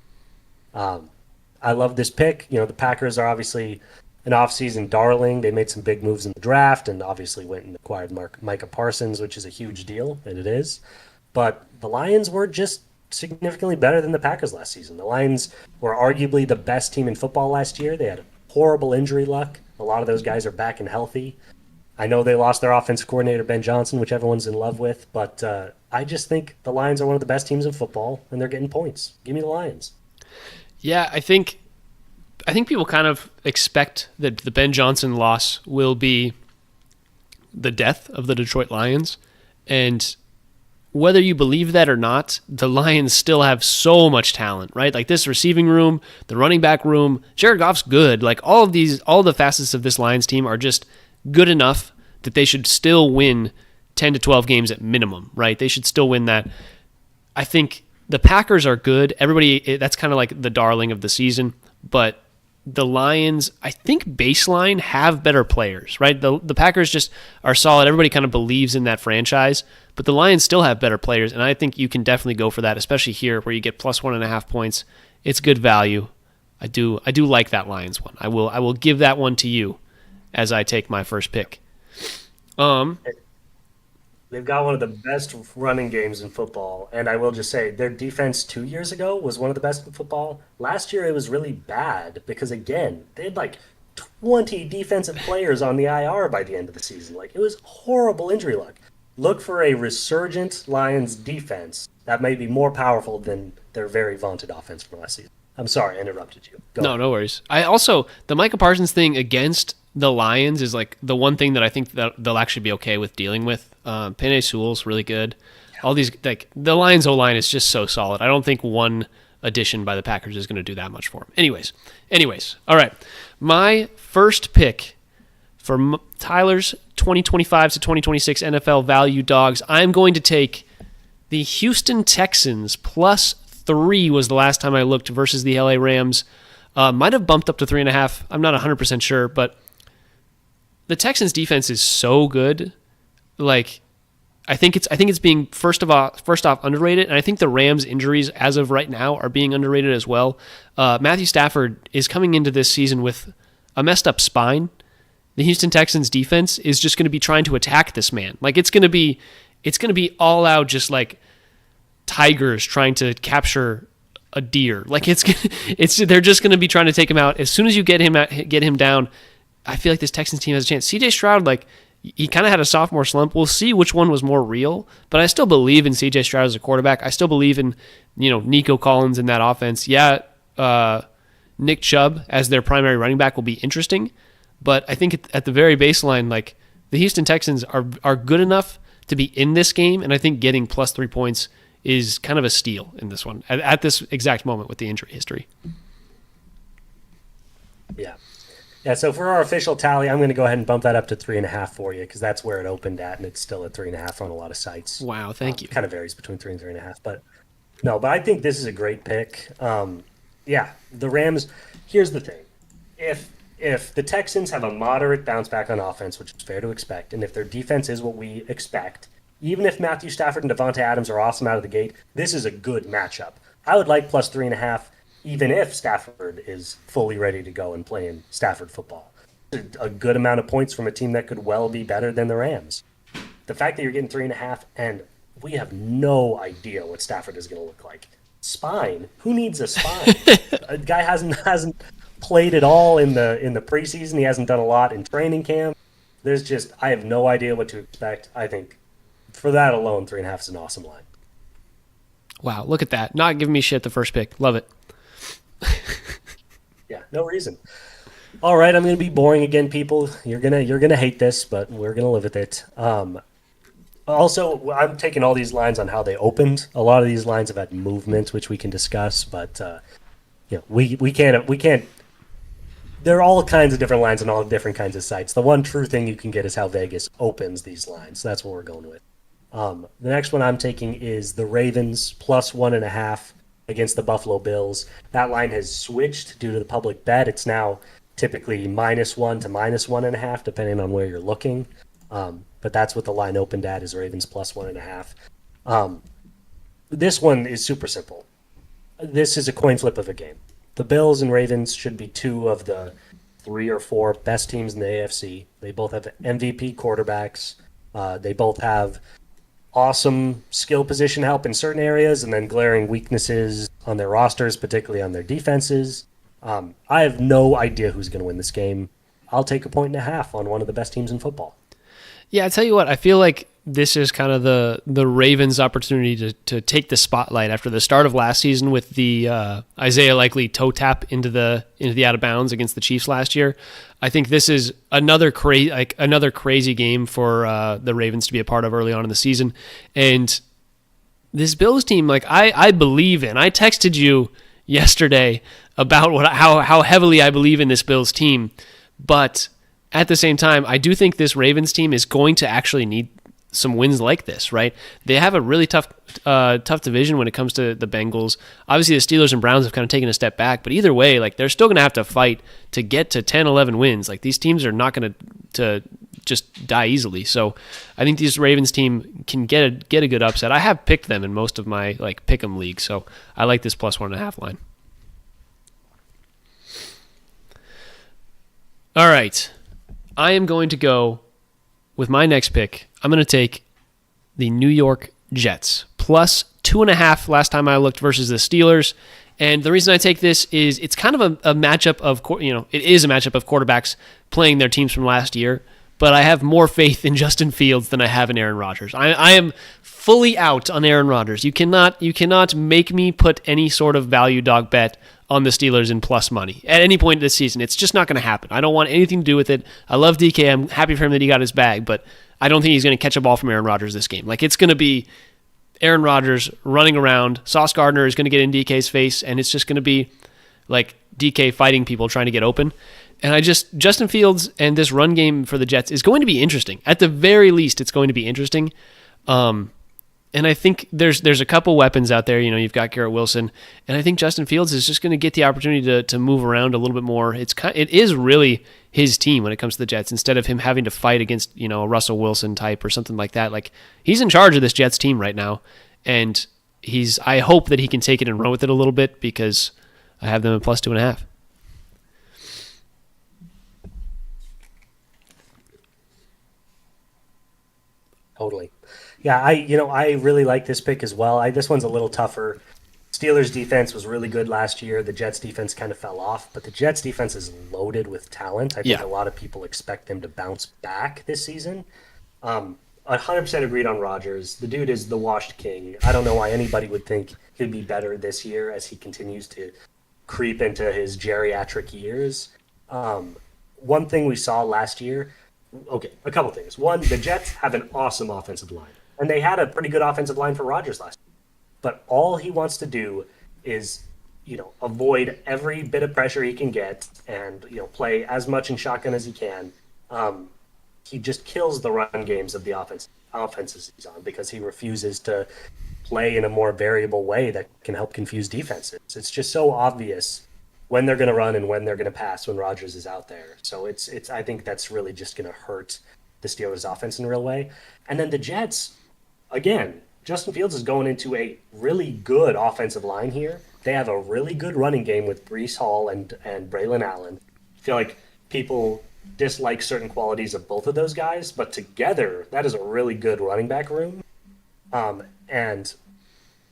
I love this pick. The Packers are obviously an offseason darling. They made some big moves in the draft and obviously went and acquired Micah Parsons, which is a huge deal, and it is. But the Lions were just significantly better than the Packers last season. The Lions were arguably the best team in football last year. They had horrible injury luck. A lot of those guys are back and healthy. I know they lost their offensive coordinator, Ben Johnson, which everyone's in love with, but I just think the Lions are one of the best teams in football, and they're getting points. Give me the Lions. Yeah, I think people kind of expect that the Ben Johnson loss will be the death of the Detroit Lions. And whether you believe that or not, the Lions still have so much talent, right? Like this receiving room, the running back room, Jared Goff's good. Like all the facets of this Lions team are just good enough that they should still win 10 to 12 games at minimum, right? They should still win that. I think the Packers are good. Everybody, that's kind of like the darling of the season, but the Lions, I think baseline have better players, right? The Packers just are solid. Everybody kind of believes in that franchise, but the Lions still have better players, and I think you can definitely go for that, especially here where you get plus 1.5 points. It's good value. I do like that Lions one. I will give that one to you as I take my first pick. They've got one of the best running games in football, and I will just say their defense 2 years ago was one of the best in football. Last year it was really bad because, again, they had like 20 defensive players on the IR by the end of the season. Like, it was horrible injury luck. Look for a resurgent Lions defense that may be more powerful than their very vaunted offense from last season. I'm sorry, I interrupted you. Go No, on. no worries. I also, the Micah Parsons thing against the Lions is like the one thing that I think that they'll actually be okay with dealing with. Penei Sewell's really good. All these, like the Lions O-line is just so solid. I don't think one addition by the Packers is going to do that much for them. Anyways. All right. My first pick for Tyler's 2025 to 2026 NFL value dogs, I'm going to take the Houston Texans plus 3 was the last time I looked versus the LA Rams. Might have bumped up to 3.5. I'm not 100% sure, but the Texans defense is so good. Like, I think it's being first off underrated, and I think the Rams' injuries as of right now are being underrated as well. Matthew Stafford is coming into this season with a messed up spine. The Houston Texans defense is just going to be trying to attack this man. Like it's going to be all out, just like tigers trying to capture a deer. Like they're just going to be trying to take him out. As soon as you get him down, I feel like this Texans team has a chance. CJ Stroud, like, he kind of had a sophomore slump. We'll see which one was more real, but I still believe in CJ Stroud as a quarterback. I still believe in, Nico Collins in that offense. Yeah, Nick Chubb as their primary running back will be interesting, but I think at the very baseline, like, the Houston Texans are good enough to be in this game, and I think getting plus 3 points is kind of a steal in this one at this exact moment with the injury history. Yeah. Yeah, so for our official tally, I'm going to go ahead and bump that up to 3.5 for you because that's where it opened at, and it's still at 3.5 on a lot of sites. Wow, thank you. Kind of varies between 3 and 3.5, but no, but I think this is a great pick. Yeah, the Rams. Here's the thing: if the Texans have a moderate bounce back on offense, which is fair to expect, and if their defense is what we expect, even if Matthew Stafford and Devontae Adams are awesome out of the gate, this is a good matchup. I would like plus 3.5, even if Stafford is fully ready to go and playing Stafford football. A good amount of points from a team that could well be better than the Rams. The fact that you're getting 3.5, and we have no idea what Stafford is going to look like. Spine? Who needs a spine? A guy hasn't played at all in the preseason. He hasn't done a lot in training camp. I have no idea what to expect. I think for that alone, 3.5 is an awesome line. Wow, look at that. Not giving me shit the first pick. Love it. Yeah, no reason. All right, I'm going to be boring again, people. You're gonna hate this, but we're gonna live with it. Also, I'm taking all these lines on how they opened. A lot of these lines have had movement, which we can discuss, but we can't. There are all kinds of different lines on all different kinds of sites. The one true thing you can get is how Vegas opens these lines. That's what we're going with. The next one I'm taking is the Ravens plus 1.5 against the Buffalo Bills. That line has switched due to the public bet. It's now typically -1 to -1.5, depending on where you're looking. But that's what the line opened at, is Ravens plus 1.5. This one is super simple. This is a coin flip of a game. The Bills and Ravens should be two of the 3 or 4 best teams in the AFC. They both have MVP quarterbacks. They both have awesome skill position help in certain areas and then glaring weaknesses on their rosters, particularly on their defenses. I have no idea who's going to win this game. I'll take 1.5 on one of the best teams in football. Yeah, I tell you what, I feel like this is kind of the Ravens' opportunity to take the spotlight after the start of last season with the Isaiah Likely toe tap into the out of bounds against the Chiefs last year. I think this is another crazy game for the Ravens to be a part of early on in the season. And this Bills team, I believe in. I texted you yesterday about how heavily I believe in this Bills team, but at the same time, I do think this Ravens team is going to actually need some wins like this, right? They have a really tough division when it comes to the Bengals. Obviously, the Steelers and Browns have kind of taken a step back, but either way, they're still going to have to fight to get to 10, 11 wins. These teams are not going to just die easily. So I think this Ravens team can get a good upset. I have picked them in most of my pick'em leagues, so I like this plus 1.5 line. All right. I am going to go with my next pick. I'm going to take the New York Jets plus 2.5 last time I looked versus the Steelers. And the reason I take this is it's kind of a matchup of, it is a matchup of quarterbacks playing their teams from last year, but I have more faith in Justin Fields than I have in Aaron Rodgers. I am fully out on Aaron Rodgers. You cannot make me put any sort of value dog bet on the Steelers in plus money at any point this season. It's just not going to happen. I don't want anything to do with it. I love DK. I'm happy for him that he got his bag, but I don't think he's going to catch a ball from Aaron Rodgers this game. It's going to be Aaron Rodgers running around. Sauce Gardner is going to get in DK's face, and it's just going to be DK fighting people trying to get open. And Justin Fields and this run game for the Jets is going to be interesting. At the very least, it's going to be interesting. And I think there's a couple weapons out there. You've got Garrett Wilson, and I think Justin Fields is just going to get the opportunity to move around a little bit more. It is really his team when it comes to the Jets, instead of him having to fight against a Russell Wilson type or something like that. He's in charge of this Jets team right now, and I hope that he can take it and run with it a little bit, because I have them at plus 2.5. Totally. Yeah, I really like this pick as well. This one's a little tougher. Steelers defense was really good last year. The Jets defense kind of fell off, but the Jets defense is loaded with talent. I think a lot of people expect them to bounce back this season. 100% agreed on Rodgers. The dude is the washed king. I don't know why anybody would think he'd be better this year as he continues to creep into his geriatric years. One thing we saw last year, a couple things. One, the Jets have an awesome offensive line. And they had a pretty good offensive line for Rodgers last year. But all he wants to do is avoid every bit of pressure he can get and, play as much in shotgun as he can. He just kills the run games of the offenses he's on because he refuses to play in a more variable way that can help confuse defenses. It's just so obvious when they're going to run and when they're going to pass when Rodgers is out there. So I think that's really just going to hurt the Steelers' offense in a real way. And then the Jets, again, Justin Fields is going into a really good offensive line here. They have a really good running game with Breece Hall and Braylon Allen. I feel like people dislike certain qualities of both of those guys, but together, that is a really good running back room. And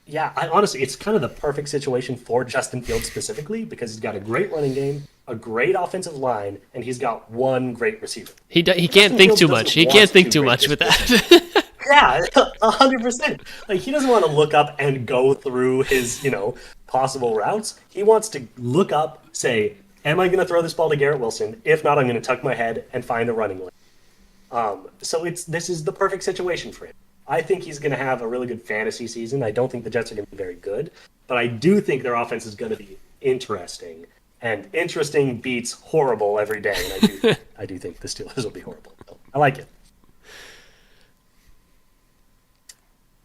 yeah, honestly, it's kind of the perfect situation for Justin Fields specifically because he's got a great running game, a great offensive line, and he's got one great receiver. He can't think too much. He can't think too much with that. Yeah, 100%. Like, he doesn't want to look up and go through his, possible routes. He wants to look up, say, am I going to throw this ball to Garrett Wilson? If not, I'm going to tuck my head and find a running lane. So this is the perfect situation for him. I think he's going to have a really good fantasy season. I don't think the Jets are going to be very good, but I do think their offense is going to be interesting. And interesting beats horrible every day. And I do think the Steelers will be horrible. So I like it.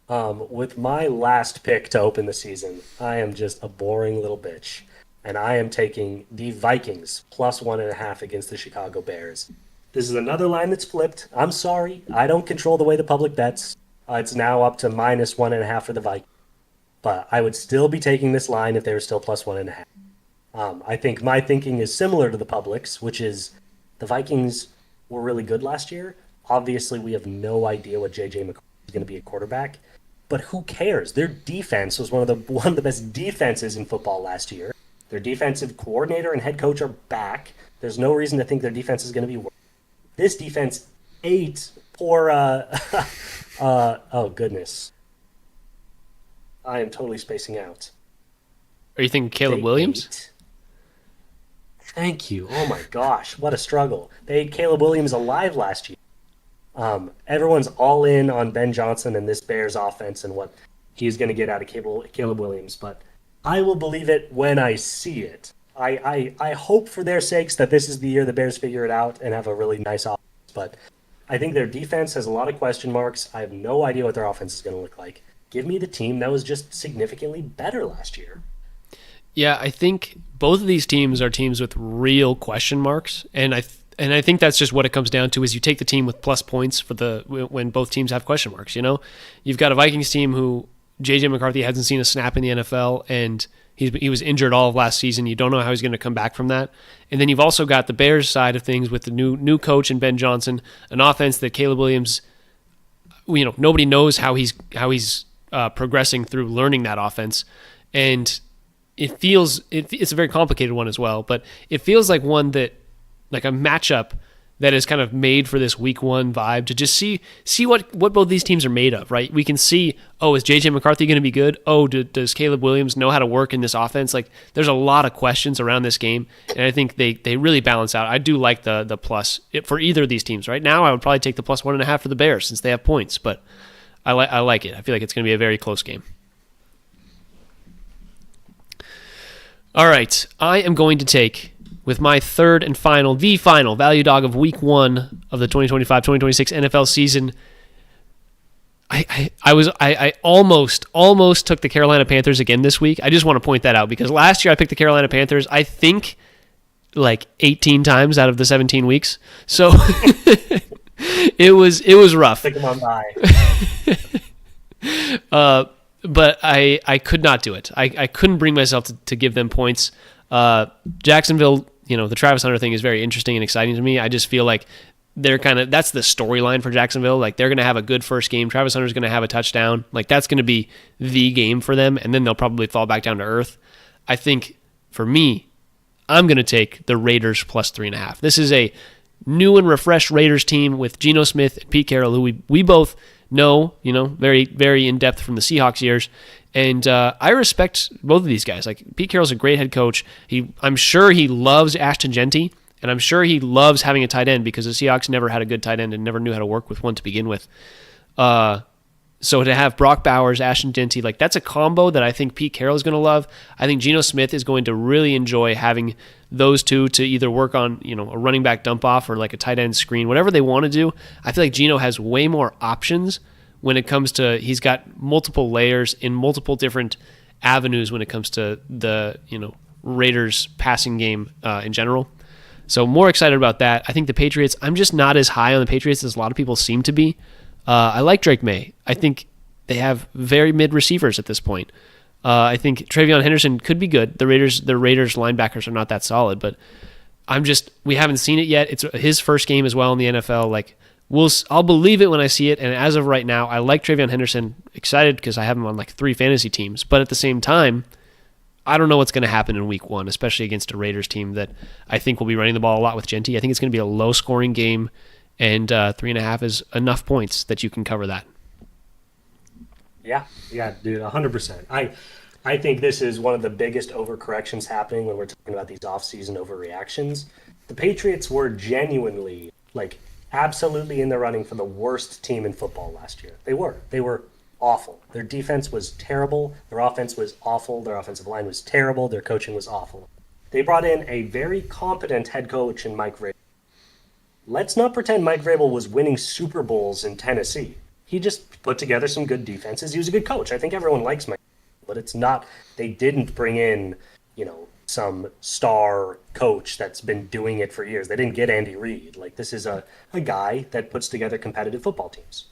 With my last pick to open the season, I am just a boring little bitch. And I am taking the Vikings plus 1.5 against the Chicago Bears. This is another line that's flipped. I'm sorry. I don't control the way the public bets. It's now up to minus 1.5 for the Vikings. But I would still be taking this line if they were still plus 1.5. I think my thinking is similar to the public's, which is the Vikings were really good last year. Obviously, we have no idea what J.J. McCarthy is going to be at quarterback. But who cares? Their defense was one of the best defenses in football last year. Their defensive coordinator and head coach are back. There's no reason to think their defense is going to be worse. This defense ate poor... oh, goodness. I am totally spacing out. Are you thinking Caleb Williams? Thank you. Oh, my gosh. What a struggle. They ate Caleb Williams alive last year. Everyone's all in on Ben Johnson and this Bears offense and what he's going to get out of Caleb Williams, but I will believe it when I see it. I hope for their sakes that this is the year the Bears figure it out and have a really nice offense, but I think their defense has a lot of question marks. I have no idea what their offense is going to look like. Give me the team that was just significantly better last year. Yeah, I think both of these teams are teams with real question marks, and I think that's just what it comes down to is you take the team with plus points for when both teams have question marks. You've got a Vikings team who J.J. McCarthy hasn't seen a snap in the NFL, and he was injured all of last season. You don't know how he's going to come back from that. And then you've also got the Bears side of things with the new coach and Ben Johnson, an offense that Caleb Williams, nobody knows how he's progressing through learning that offense, and it's a very complicated one as well. But it feels like one that. Like a matchup that is kind of made for this week one vibe to just see what both these teams are made of, right? We can see, is J.J. McCarthy going to be good? Does Caleb Williams know how to work in this offense? Like, there's a lot of questions around this game, and I think they really balance out. I do like the plus for either of these teams. Right now, I would probably take the plus 1.5 for the Bears since they have points, but I like it. I feel like it's going to be a very close game. All right, I am going to take... with my third and final value dog of week one of the 2025-2026 NFL season, I almost took the Carolina Panthers again this week. I just want to point that out because last year I picked the Carolina Panthers, I think, like 18 times out of the 17 weeks. So it was rough. Take them on by. But I could not do it. I couldn't bring myself to give them points. Jacksonville, the Travis Hunter thing is very interesting and exciting to me. I just feel like that's the storyline for Jacksonville. Like, they're going to have a good first game. Travis Hunter's going to have a touchdown. Like, that's going to be the game for them, and then they'll probably fall back down to earth. I think, for me, I'm going to take the Raiders plus 3.5. This is a new and refreshed Raiders team with Geno Smith and Pete Carroll, who we both know, very, very in-depth from the Seahawks years. And I respect both of these guys. Like, Pete Carroll's a great head coach. I'm sure he loves Ashton Genty, and I'm sure he loves having a tight end because the Seahawks never had a good tight end and never knew how to work with one to begin with. So So to have Brock Bowers, Ashton Dinty, like that's a combo that I think Pete Carroll is going to love. I think Geno Smith is going to really enjoy having those two to either work on, a running back dump off or like a tight end screen, whatever they want to do. I feel like Geno has way more options when it comes to, he's got multiple layers in multiple different avenues when it comes to the, Raiders passing game in general. So more excited about that. I think the Patriots, I'm just not as high on the Patriots as a lot of people seem to be. I like Drake May. I think they have very mid receivers at this point. I think Travion Henderson could be good. The Raiders linebackers are not that solid, but we haven't seen it yet. It's his first game as well in the NFL. Like I'll believe it when I see it. And as of right now, I like Travion Henderson. Excited because I have him on like 3 fantasy teams. But at the same time, I don't know what's going to happen in week 1, especially against a Raiders team that I think will be running the ball a lot with Genty. I think it's going to be a low scoring game. And 3.5 is enough points that you can cover that. Yeah, dude, 100%. I think this is one of the biggest overcorrections happening when we're talking about these off-season overreactions. The Patriots were genuinely, absolutely in the running for the worst team in football last year. They were awful. Their defense was terrible. Their offense was awful. Their offensive line was terrible. Their coaching was awful. They brought in a very competent head coach in Mike Vrabel. Let's not pretend Mike Vrabel was winning Super Bowls in Tennessee. He just put together some good defenses. He was a good coach. I think everyone likes Mike Vrabel, but it's not, they didn't bring in, some star coach that's been doing it for years. They didn't get Andy Reid. This is a guy that puts together competitive football teams.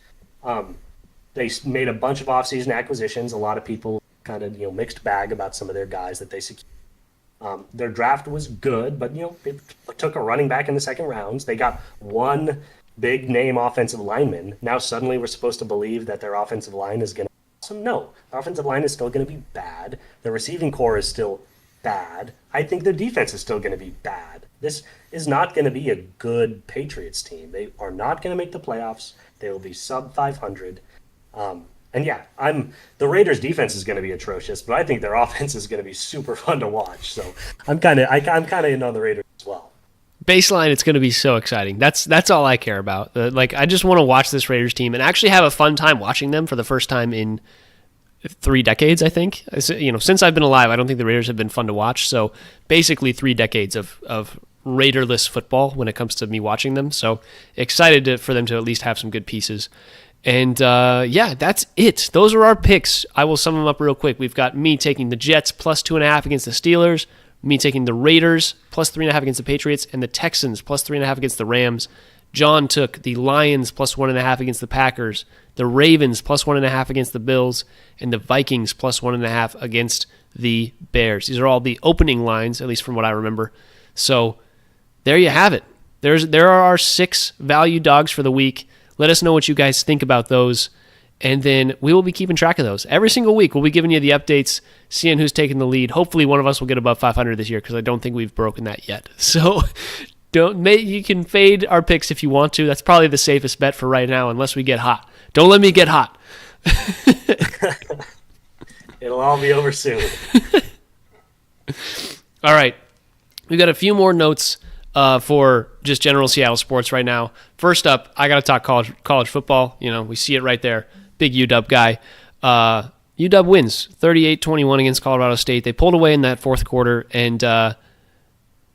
They made a bunch of offseason acquisitions. A lot of people kind of, mixed bag about some of their guys that they secured. Their draft was good, but, they took a running back in the second rounds. They got one big name offensive lineman. Now suddenly we're supposed to believe that their offensive line is going to be awesome. No, their offensive line is still going to be bad. The receiving core is still bad. I think their defense is still going to be bad. This is not going to be a good Patriots team. They are not going to make the playoffs. They will be sub 500. And yeah, the Raiders' defense is going to be atrocious, but I think their offense is going to be super fun to watch. So I'm kind of in on the Raiders as well. Baseline, it's going to be so exciting. That's all I care about. I just want to watch this Raiders team and actually have a fun time watching them for the first time in 3 decades. I think since I've been alive, I don't think the Raiders have been fun to watch. So basically 3 decades of Raiderless football when it comes to me watching them. So excited for them to at least have some good pieces. And that's it. Those are our picks. I will sum them up real quick. We've got me taking the Jets plus 2.5 against the Steelers, me taking the Raiders plus 3.5 against the Patriots, and the Texans plus 3.5 against the Rams. John took the Lions plus 1.5 against the Packers, the Ravens plus 1.5 against the Bills, and the Vikings plus 1.5 against the Bears. These are all the opening lines, at least from what I remember. So there you have it. There are our 6 value dogs for the week. Let us know what you guys think about those, and then we will be keeping track of those. Every single week, we'll be giving you the updates, seeing who's taking the lead. Hopefully, one of us will get above 500 this year because I don't think we've broken that yet. So you can fade our picks if you want to. That's probably the safest bet for right now, unless we get hot. Don't let me get hot. It'll all be over soon. All right. We've got a few more notes for just general Seattle sports right now. First up, I got to talk college football. We see it right there. Big UW guy. UW wins 38-21 against Colorado State. They pulled away in that fourth quarter. And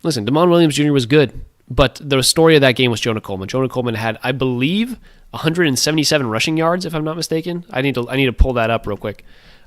listen, Damon Williams Jr. was good, but the story of that game was Jonah Coleman. Jonah Coleman had, I believe, 177 rushing yards, if I'm not mistaken. I need to pull that up real quick.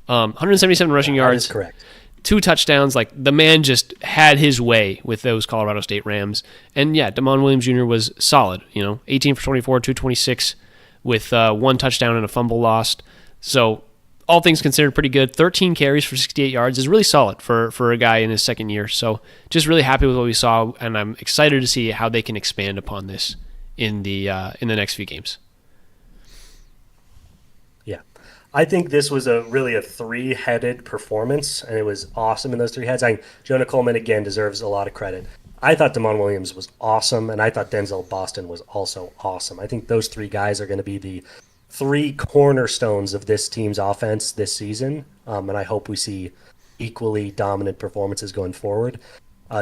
177 rushing yards. That is correct. 2 touchdowns. The man just had his way with those Colorado State Rams. And yeah, Damon Williams Jr. was solid. 18 for 24, 226 with 1 touchdown and a fumble lost. So all things considered, pretty good. 13 carries for 68 yards is really solid for a guy in his second year. So just really happy with what we saw, and I'm excited to see how they can expand upon this in the next few games. I think this was really a 3-headed performance, and it was awesome in those 3 heads. Jonah Coleman, again, deserves a lot of credit. I thought Damon Williams was awesome, and I thought Denzel Boston was also awesome. I think those 3 guys are going to be the 3 cornerstones of this team's offense this season, and I hope we see equally dominant performances going forward.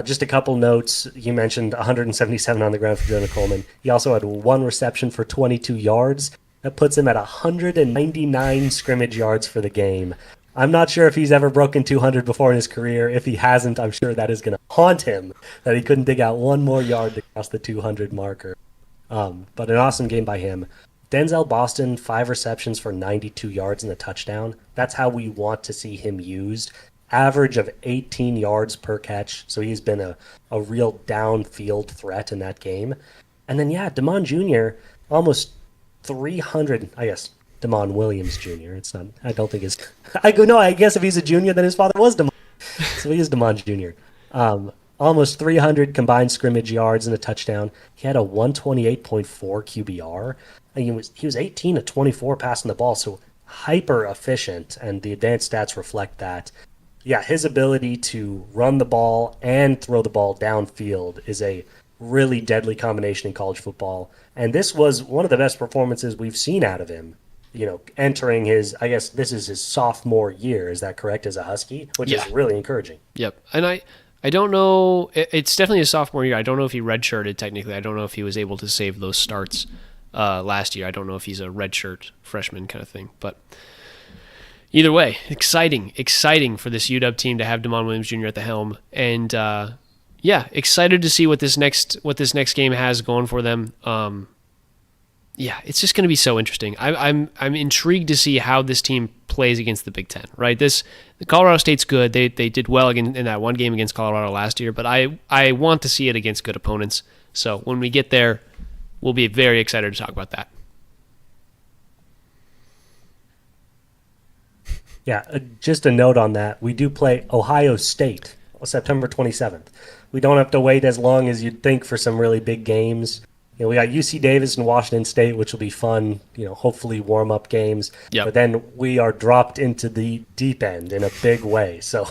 Just a couple notes. You mentioned 177 on the ground for Jonah Coleman. He also had 1 reception for 22 yards. That puts him at 199 scrimmage yards for the game. I'm not sure if he's ever broken 200 before in his career. If he hasn't, I'm sure that is going to haunt him that he couldn't dig out one more yard to cross the 200 marker. But an awesome game by him. Denzel Boston, 5 receptions for 92 yards and a touchdown. That's how we want to see him used. Average of 18 yards per catch. So he's been a real downfield threat in that game. And then, Damon Jr., almost 300, I guess, Damon Williams Jr. It's not, I don't think it's, I guess if he's a junior, then his father was Damon. So he is Damon Jr. Almost 300 combined scrimmage yards and a touchdown. He had a 128.4 QBR. And he was 18 to 24 passing the ball, so hyper efficient, and the advanced stats reflect that. Yeah, his ability to run the ball and throw the ball downfield is a really deadly combination in college football. And this was one of the best performances we've seen out of him. Entering his, I guess this is his sophomore year, is that correct, as a Husky? Which is really encouraging. Yep. And I don't know, it's definitely his sophomore year. I don't know if he redshirted technically. I don't know if he was able to save those starts last year. I don't know if he's a redshirt freshman kind of thing. But either way, exciting for this UW team to have Damon Williams Jr. at the helm. And excited to see what this next game has going for them. It's just going to be so interesting. I'm intrigued to see how this team plays against the Big Ten. Right, the Colorado State's good. They did well in that one game against Colorado last year, but I want to see it against good opponents. So when we get there, we'll be very excited to talk about that. Yeah, just a note on that. We do play Ohio State on September 27th. We don't have to wait as long as you'd think for some really big games. We got UC Davis and Washington State, which will be fun, hopefully warm-up games. Yep. But then we are dropped into the deep end in a big way. So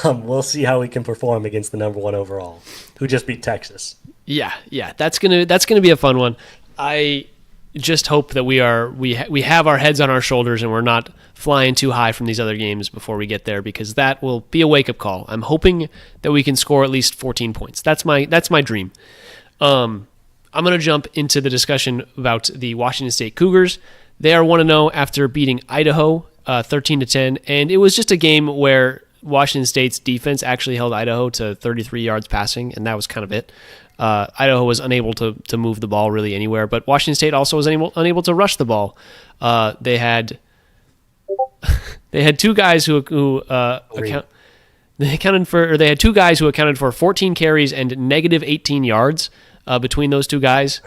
we'll see how we can perform against the number 1 overall, who just beat Texas. Yeah, that's gonna be a fun one. I just hope that we have our heads on our shoulders and we're not flying too high from these other games before we get there, because that will be a wake-up call. I'm hoping that we can score at least 14 points. That's my dream. I'm going to jump into the discussion about the Washington State Cougars. They are 1-0 after beating Idaho 13-10, and it was just a game where Washington State's defense actually held Idaho to 33 yards passing, and that was kind of it. Idaho was unable to move the ball really anywhere, but Washington State also was unable to rush the ball. They had two guys who had two guys who accounted for 14 carries and negative 18 yards. Between those two guys,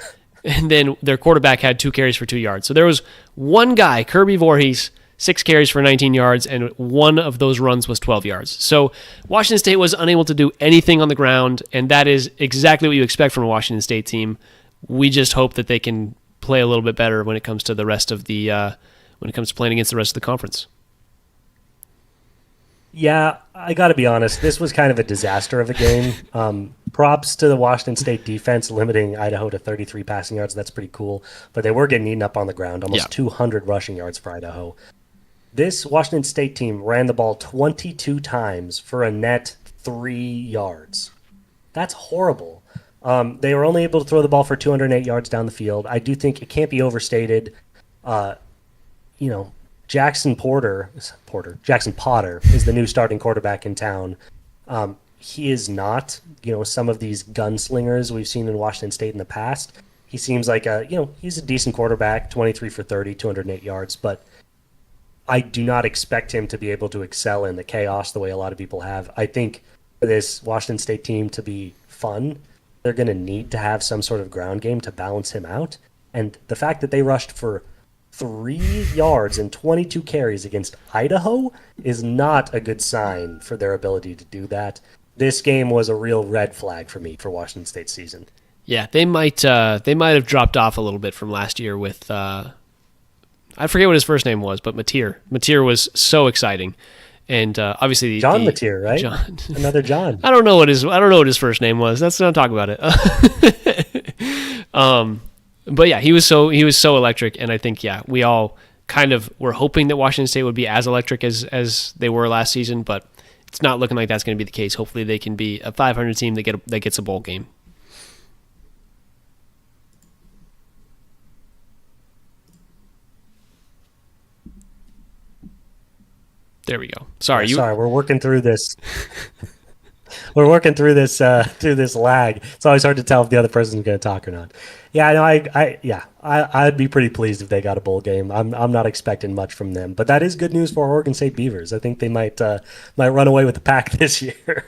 and then their quarterback had 2 carries for 2 yards. So there was one guy, Kirby Voorhees, 6 carries for 19 yards, and one of those runs was 12 yards. So Washington State was unable to do anything on the ground, and that is exactly what you expect from a Washington State team. We just hope that they can play a little bit better when it comes to the rest of the when it comes to playing against the rest of the conference. Yeah, I got to be honest. This was kind of a disaster of a game. Props to the Washington State defense limiting Idaho to 33 passing yards. That's pretty cool. But they were getting eaten up on the ground. Almost 200 rushing yards for Idaho. This Washington State team ran the ball 22 times for a net 3 yards. That's horrible. They were only able to throw the ball for 208 yards down the field. I do think it can't be overstated. Jackson Potter is the new starting quarterback in town. He is not, some of these gunslingers we've seen in Washington State in the past. He seems like he's a decent quarterback, 23 for 30, 208 yards, but I do not expect him to be able to excel in the chaos the way a lot of people have. I think for this Washington State team to be fun, they're going to need to have some sort of ground game to balance him out. And the fact that they rushed for 3 yards and 22 carries against Idaho is not a good sign for their ability to do that. This game was a real red flag for me for Washington State's season. Yeah, they might have dropped off a little bit from last year with I forget what his first name was, but Mateer. Mateer was so exciting, and obviously John Mateer, right? John, another John. I don't know what his first name was. Let's not talk about it. But yeah, he was so electric, and I think we all kind of were hoping that Washington State would be as electric as they were last season, but it's not looking like that's going to be the case. Hopefully, they can be a 500 team that gets a bowl game. There we go. Sorry, Sorry, we're working through this. We're working through this lag. It's always hard to tell if the other person's going to talk or not. Yeah, no, I'd be pretty pleased if they got a bowl game. I'm not expecting much from them, but that is good news for Oregon State Beavers. I think they might run away with the pack this year.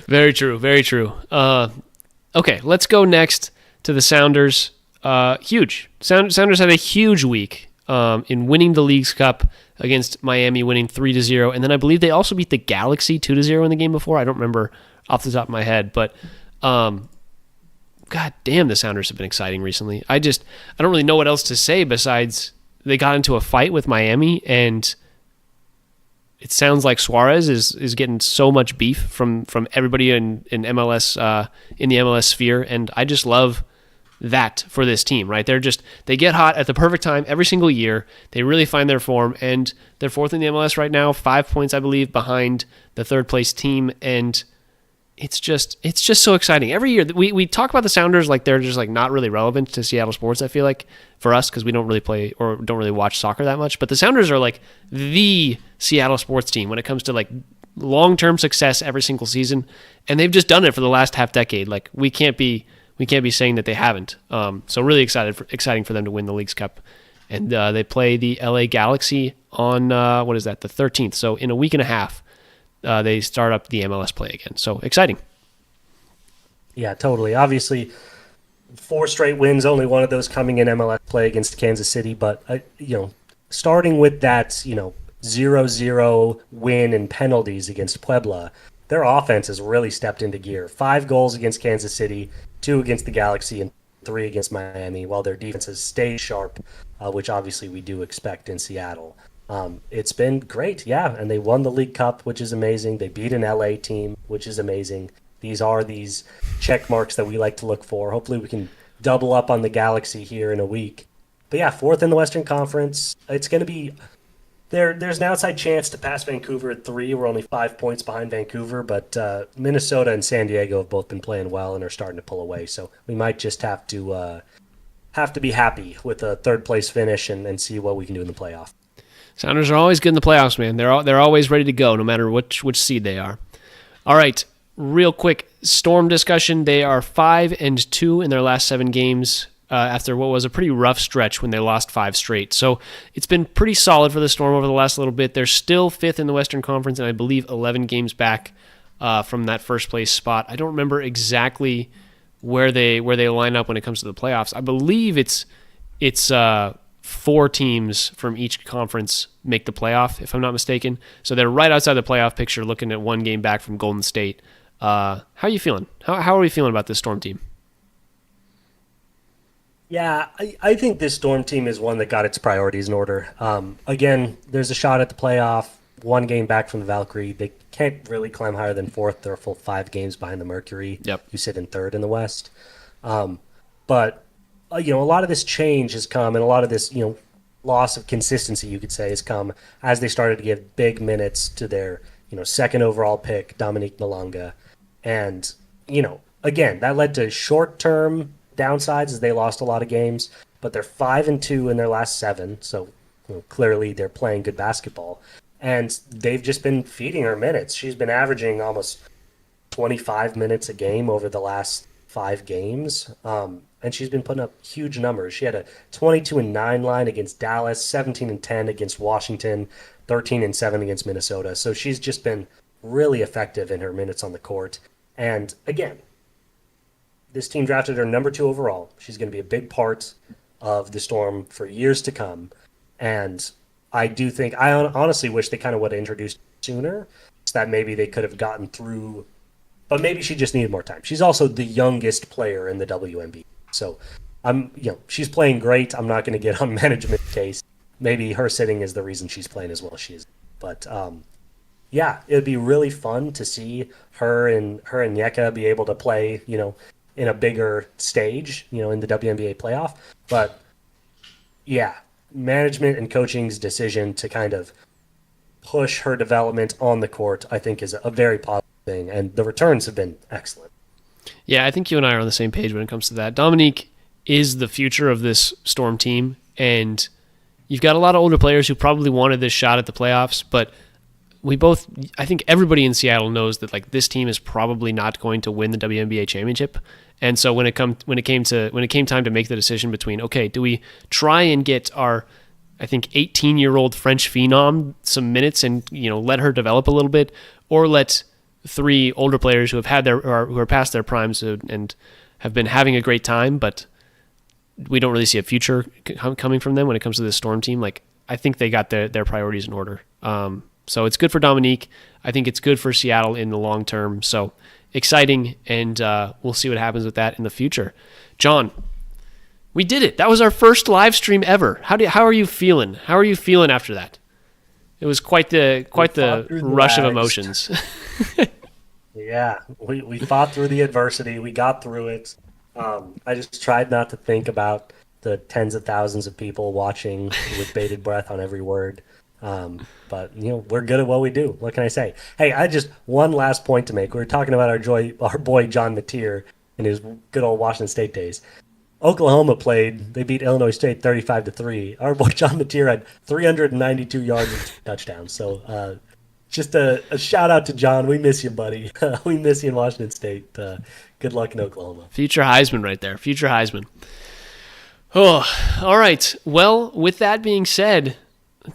Very true. Very true. Okay, let's go next to the Sounders. Huge. Sounders had a huge week in winning the Leagues Cup against Miami, winning 3-0, and then I believe they also beat the Galaxy 2-0 in the game before. I don't remember off the top of my head, but God damn, the Sounders have been exciting recently. I don't really know what else to say besides they got into a fight with Miami, and it sounds like Suarez is getting so much beef from everybody in MLS in the MLS sphere, and I just love that for this team, right? They get hot at the perfect time every single year. They really find their form, and they're fourth in the MLS right now, 5 points, I believe, behind the third place team, and it's just so exciting. Every year we talk about the Sounders like they're just like not really relevant to Seattle sports, I feel like, for us, because we don't really play or don't really watch soccer that much, but the Sounders are like the Seattle sports team when it comes to like long-term success every single season, and they've just done it for the last half decade. Like we can't be saying that they haven't. So really exciting for them to win the Leagues Cup. And they play the LA Galaxy on, the 13th. So in a week and a half, they start up the MLS play again. So exciting. Yeah, totally. Obviously, 4 straight wins, only one of those coming in MLS play against Kansas City. But, starting with that, 0-0 win and penalties against Puebla, their offense has really stepped into gear. 5 goals against Kansas City, 2 against the Galaxy, and 3 against Miami, while their defense has stayed sharp, which obviously we do expect in Seattle. It's been great, yeah, and they won the League Cup, which is amazing. They beat an LA team, which is amazing. These are these check marks that we like to look for. Hopefully we can double up on the Galaxy here in a week. But yeah, 4th in the Western Conference. It's going to be... There's an outside chance to pass Vancouver at 3. We're only 5 points behind Vancouver, but Minnesota and San Diego have both been playing well and are starting to pull away. So we might just have to be happy with a 3rd place finish and see what we can do in the playoff. Sounders are always good in the playoffs, man. They're always ready to go, no matter which seed they are. All right, real quick Storm discussion. They are 5-2 in their last 7 games. After what was a pretty rough stretch when they lost 5 straight. So it's been pretty solid for the Storm over the last little bit. They're still 5th in the Western Conference, and I believe 11 games back from that first place spot. I don't remember exactly where they line up when it comes to the playoffs. I believe it's 4 teams from each conference make the playoff, if I'm not mistaken. So they're right outside the playoff picture, looking at 1 game back from Golden State. How are you feeling? How are we feeling about this Storm team? Yeah, I think this Storm team is one that got its priorities in order. Again, there's a shot at the playoff, 1 game back from the Valkyrie. They can't really climb higher than 4th. They're a full 5 games behind the Mercury, who sit in 3rd in the West. But, a lot of this change has come, and a lot of this, loss of consistency, you could say, has come as they started to give big minutes to their, 2nd overall pick, Dominique Malanga. And, again, that led to short-term downsides as they lost a lot of games, but they're 5-2 in their last 7, so clearly they're playing good basketball, and they've just been feeding her minutes. She's been averaging almost 25 minutes a game over the last 5 games, and she's been putting up huge numbers. She had a 22-9 line against Dallas, 17-10 against Washington, 13-7 against Minnesota. So she's just been really effective in her minutes on the court. And again, this team drafted her number 2 overall. She's going to be a big part of the Storm for years to come. And I do think, I honestly wish they kind of would have introduced her sooner, so that maybe they could have gotten through. But maybe she just needed more time. She's also the youngest player in the WNBA. So she's playing great. I'm not going to get on management case. Maybe her sitting is the reason she's playing as well as she is. But yeah, it'd be really fun to see her and Nyeka be able to play, in a bigger stage, in the WNBA playoff. But yeah, management and coaching's decision to kind of push her development on the court, I think, is a very positive thing, and the returns have been excellent. Yeah, I think you and I are on the same page when it comes to that. Dominique is the future of this Storm team, and You've got a lot of older players who probably wanted this shot at the playoffs, but I think everybody in Seattle knows that like this team is probably not going to win the WNBA championship. And so when it came time to make the decision between, okay, do we try and get our, I think 18-year-old French phenom some minutes and let her develop a little bit, or let 3 older players who have had who are past their primes and have been having a great time, but we don't really see a future coming from them when it comes to this Storm team. Like, I think they got their priorities in order. So it's good for Dominique. I think it's good for Seattle in the long term. So exciting, and we'll see what happens with that in the future. John, we did it. That was our first live stream ever. How are you feeling? How are you feeling after that? It was quite the rush of emotions. Yeah, we fought through the adversity. We got through it. I just tried not to think about the tens of thousands of people watching with bated breath on every word. But we're good at what we do. What can I say? Hey, I just one last point to make. We were talking about our boy John Mateer in his good old Washington State days. Oklahoma played. They beat Illinois State 35-3. Our boy John Mateer had 392 yards and 2 touchdowns. So just a shout out to John. We miss you, buddy. We miss you in Washington State. Good luck in Oklahoma. Future Heisman right there. Future Heisman. Oh, all right. Well, with that being said,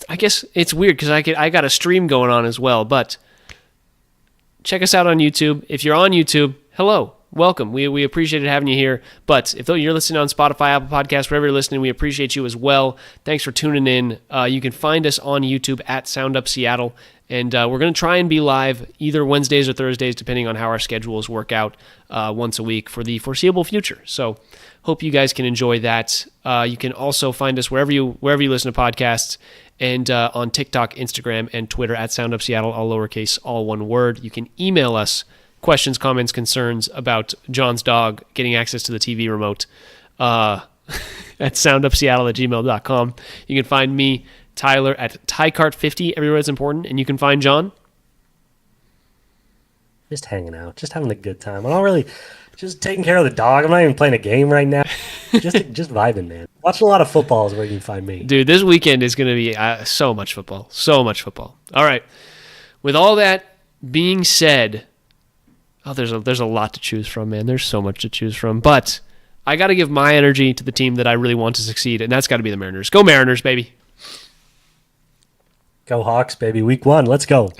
I guess it's weird because I got a stream going on as well, but check us out on YouTube. If you're on YouTube, hello, welcome. We appreciated having you here. But if you're listening on Spotify, Apple Podcasts, wherever you're listening, we appreciate you as well. Thanks for tuning in. You can find us on YouTube at Sound Up Seattle, and we're going to try and be live either Wednesdays or Thursdays, depending on how our schedules work out, once a week for the foreseeable future. So hope you guys can enjoy that. You can also find us wherever you listen to podcasts, and on TikTok, Instagram, and Twitter at Sound Up Seattle, all lowercase, all one word. You can email us questions, comments, concerns about John's dog getting access to the TV remote at soundupseattle@gmail.com. You can find me, Tyler, at TyCart50 everywhere it's important, and you can find John just hanging out, just having a good time. I'm not really just taking care of the dog. I'm not even playing a game right now. just vibing, man. Watching a lot of football is where you can find me. Dude, this weekend is going to be so much football. So much football. All right. With all that being said, there's a lot to choose from, man. There's so much to choose from. But I got to give my energy to the team that I really want to succeed, and that's got to be the Mariners. Go Mariners, baby. Go Hawks, baby. Week 1. Let's go.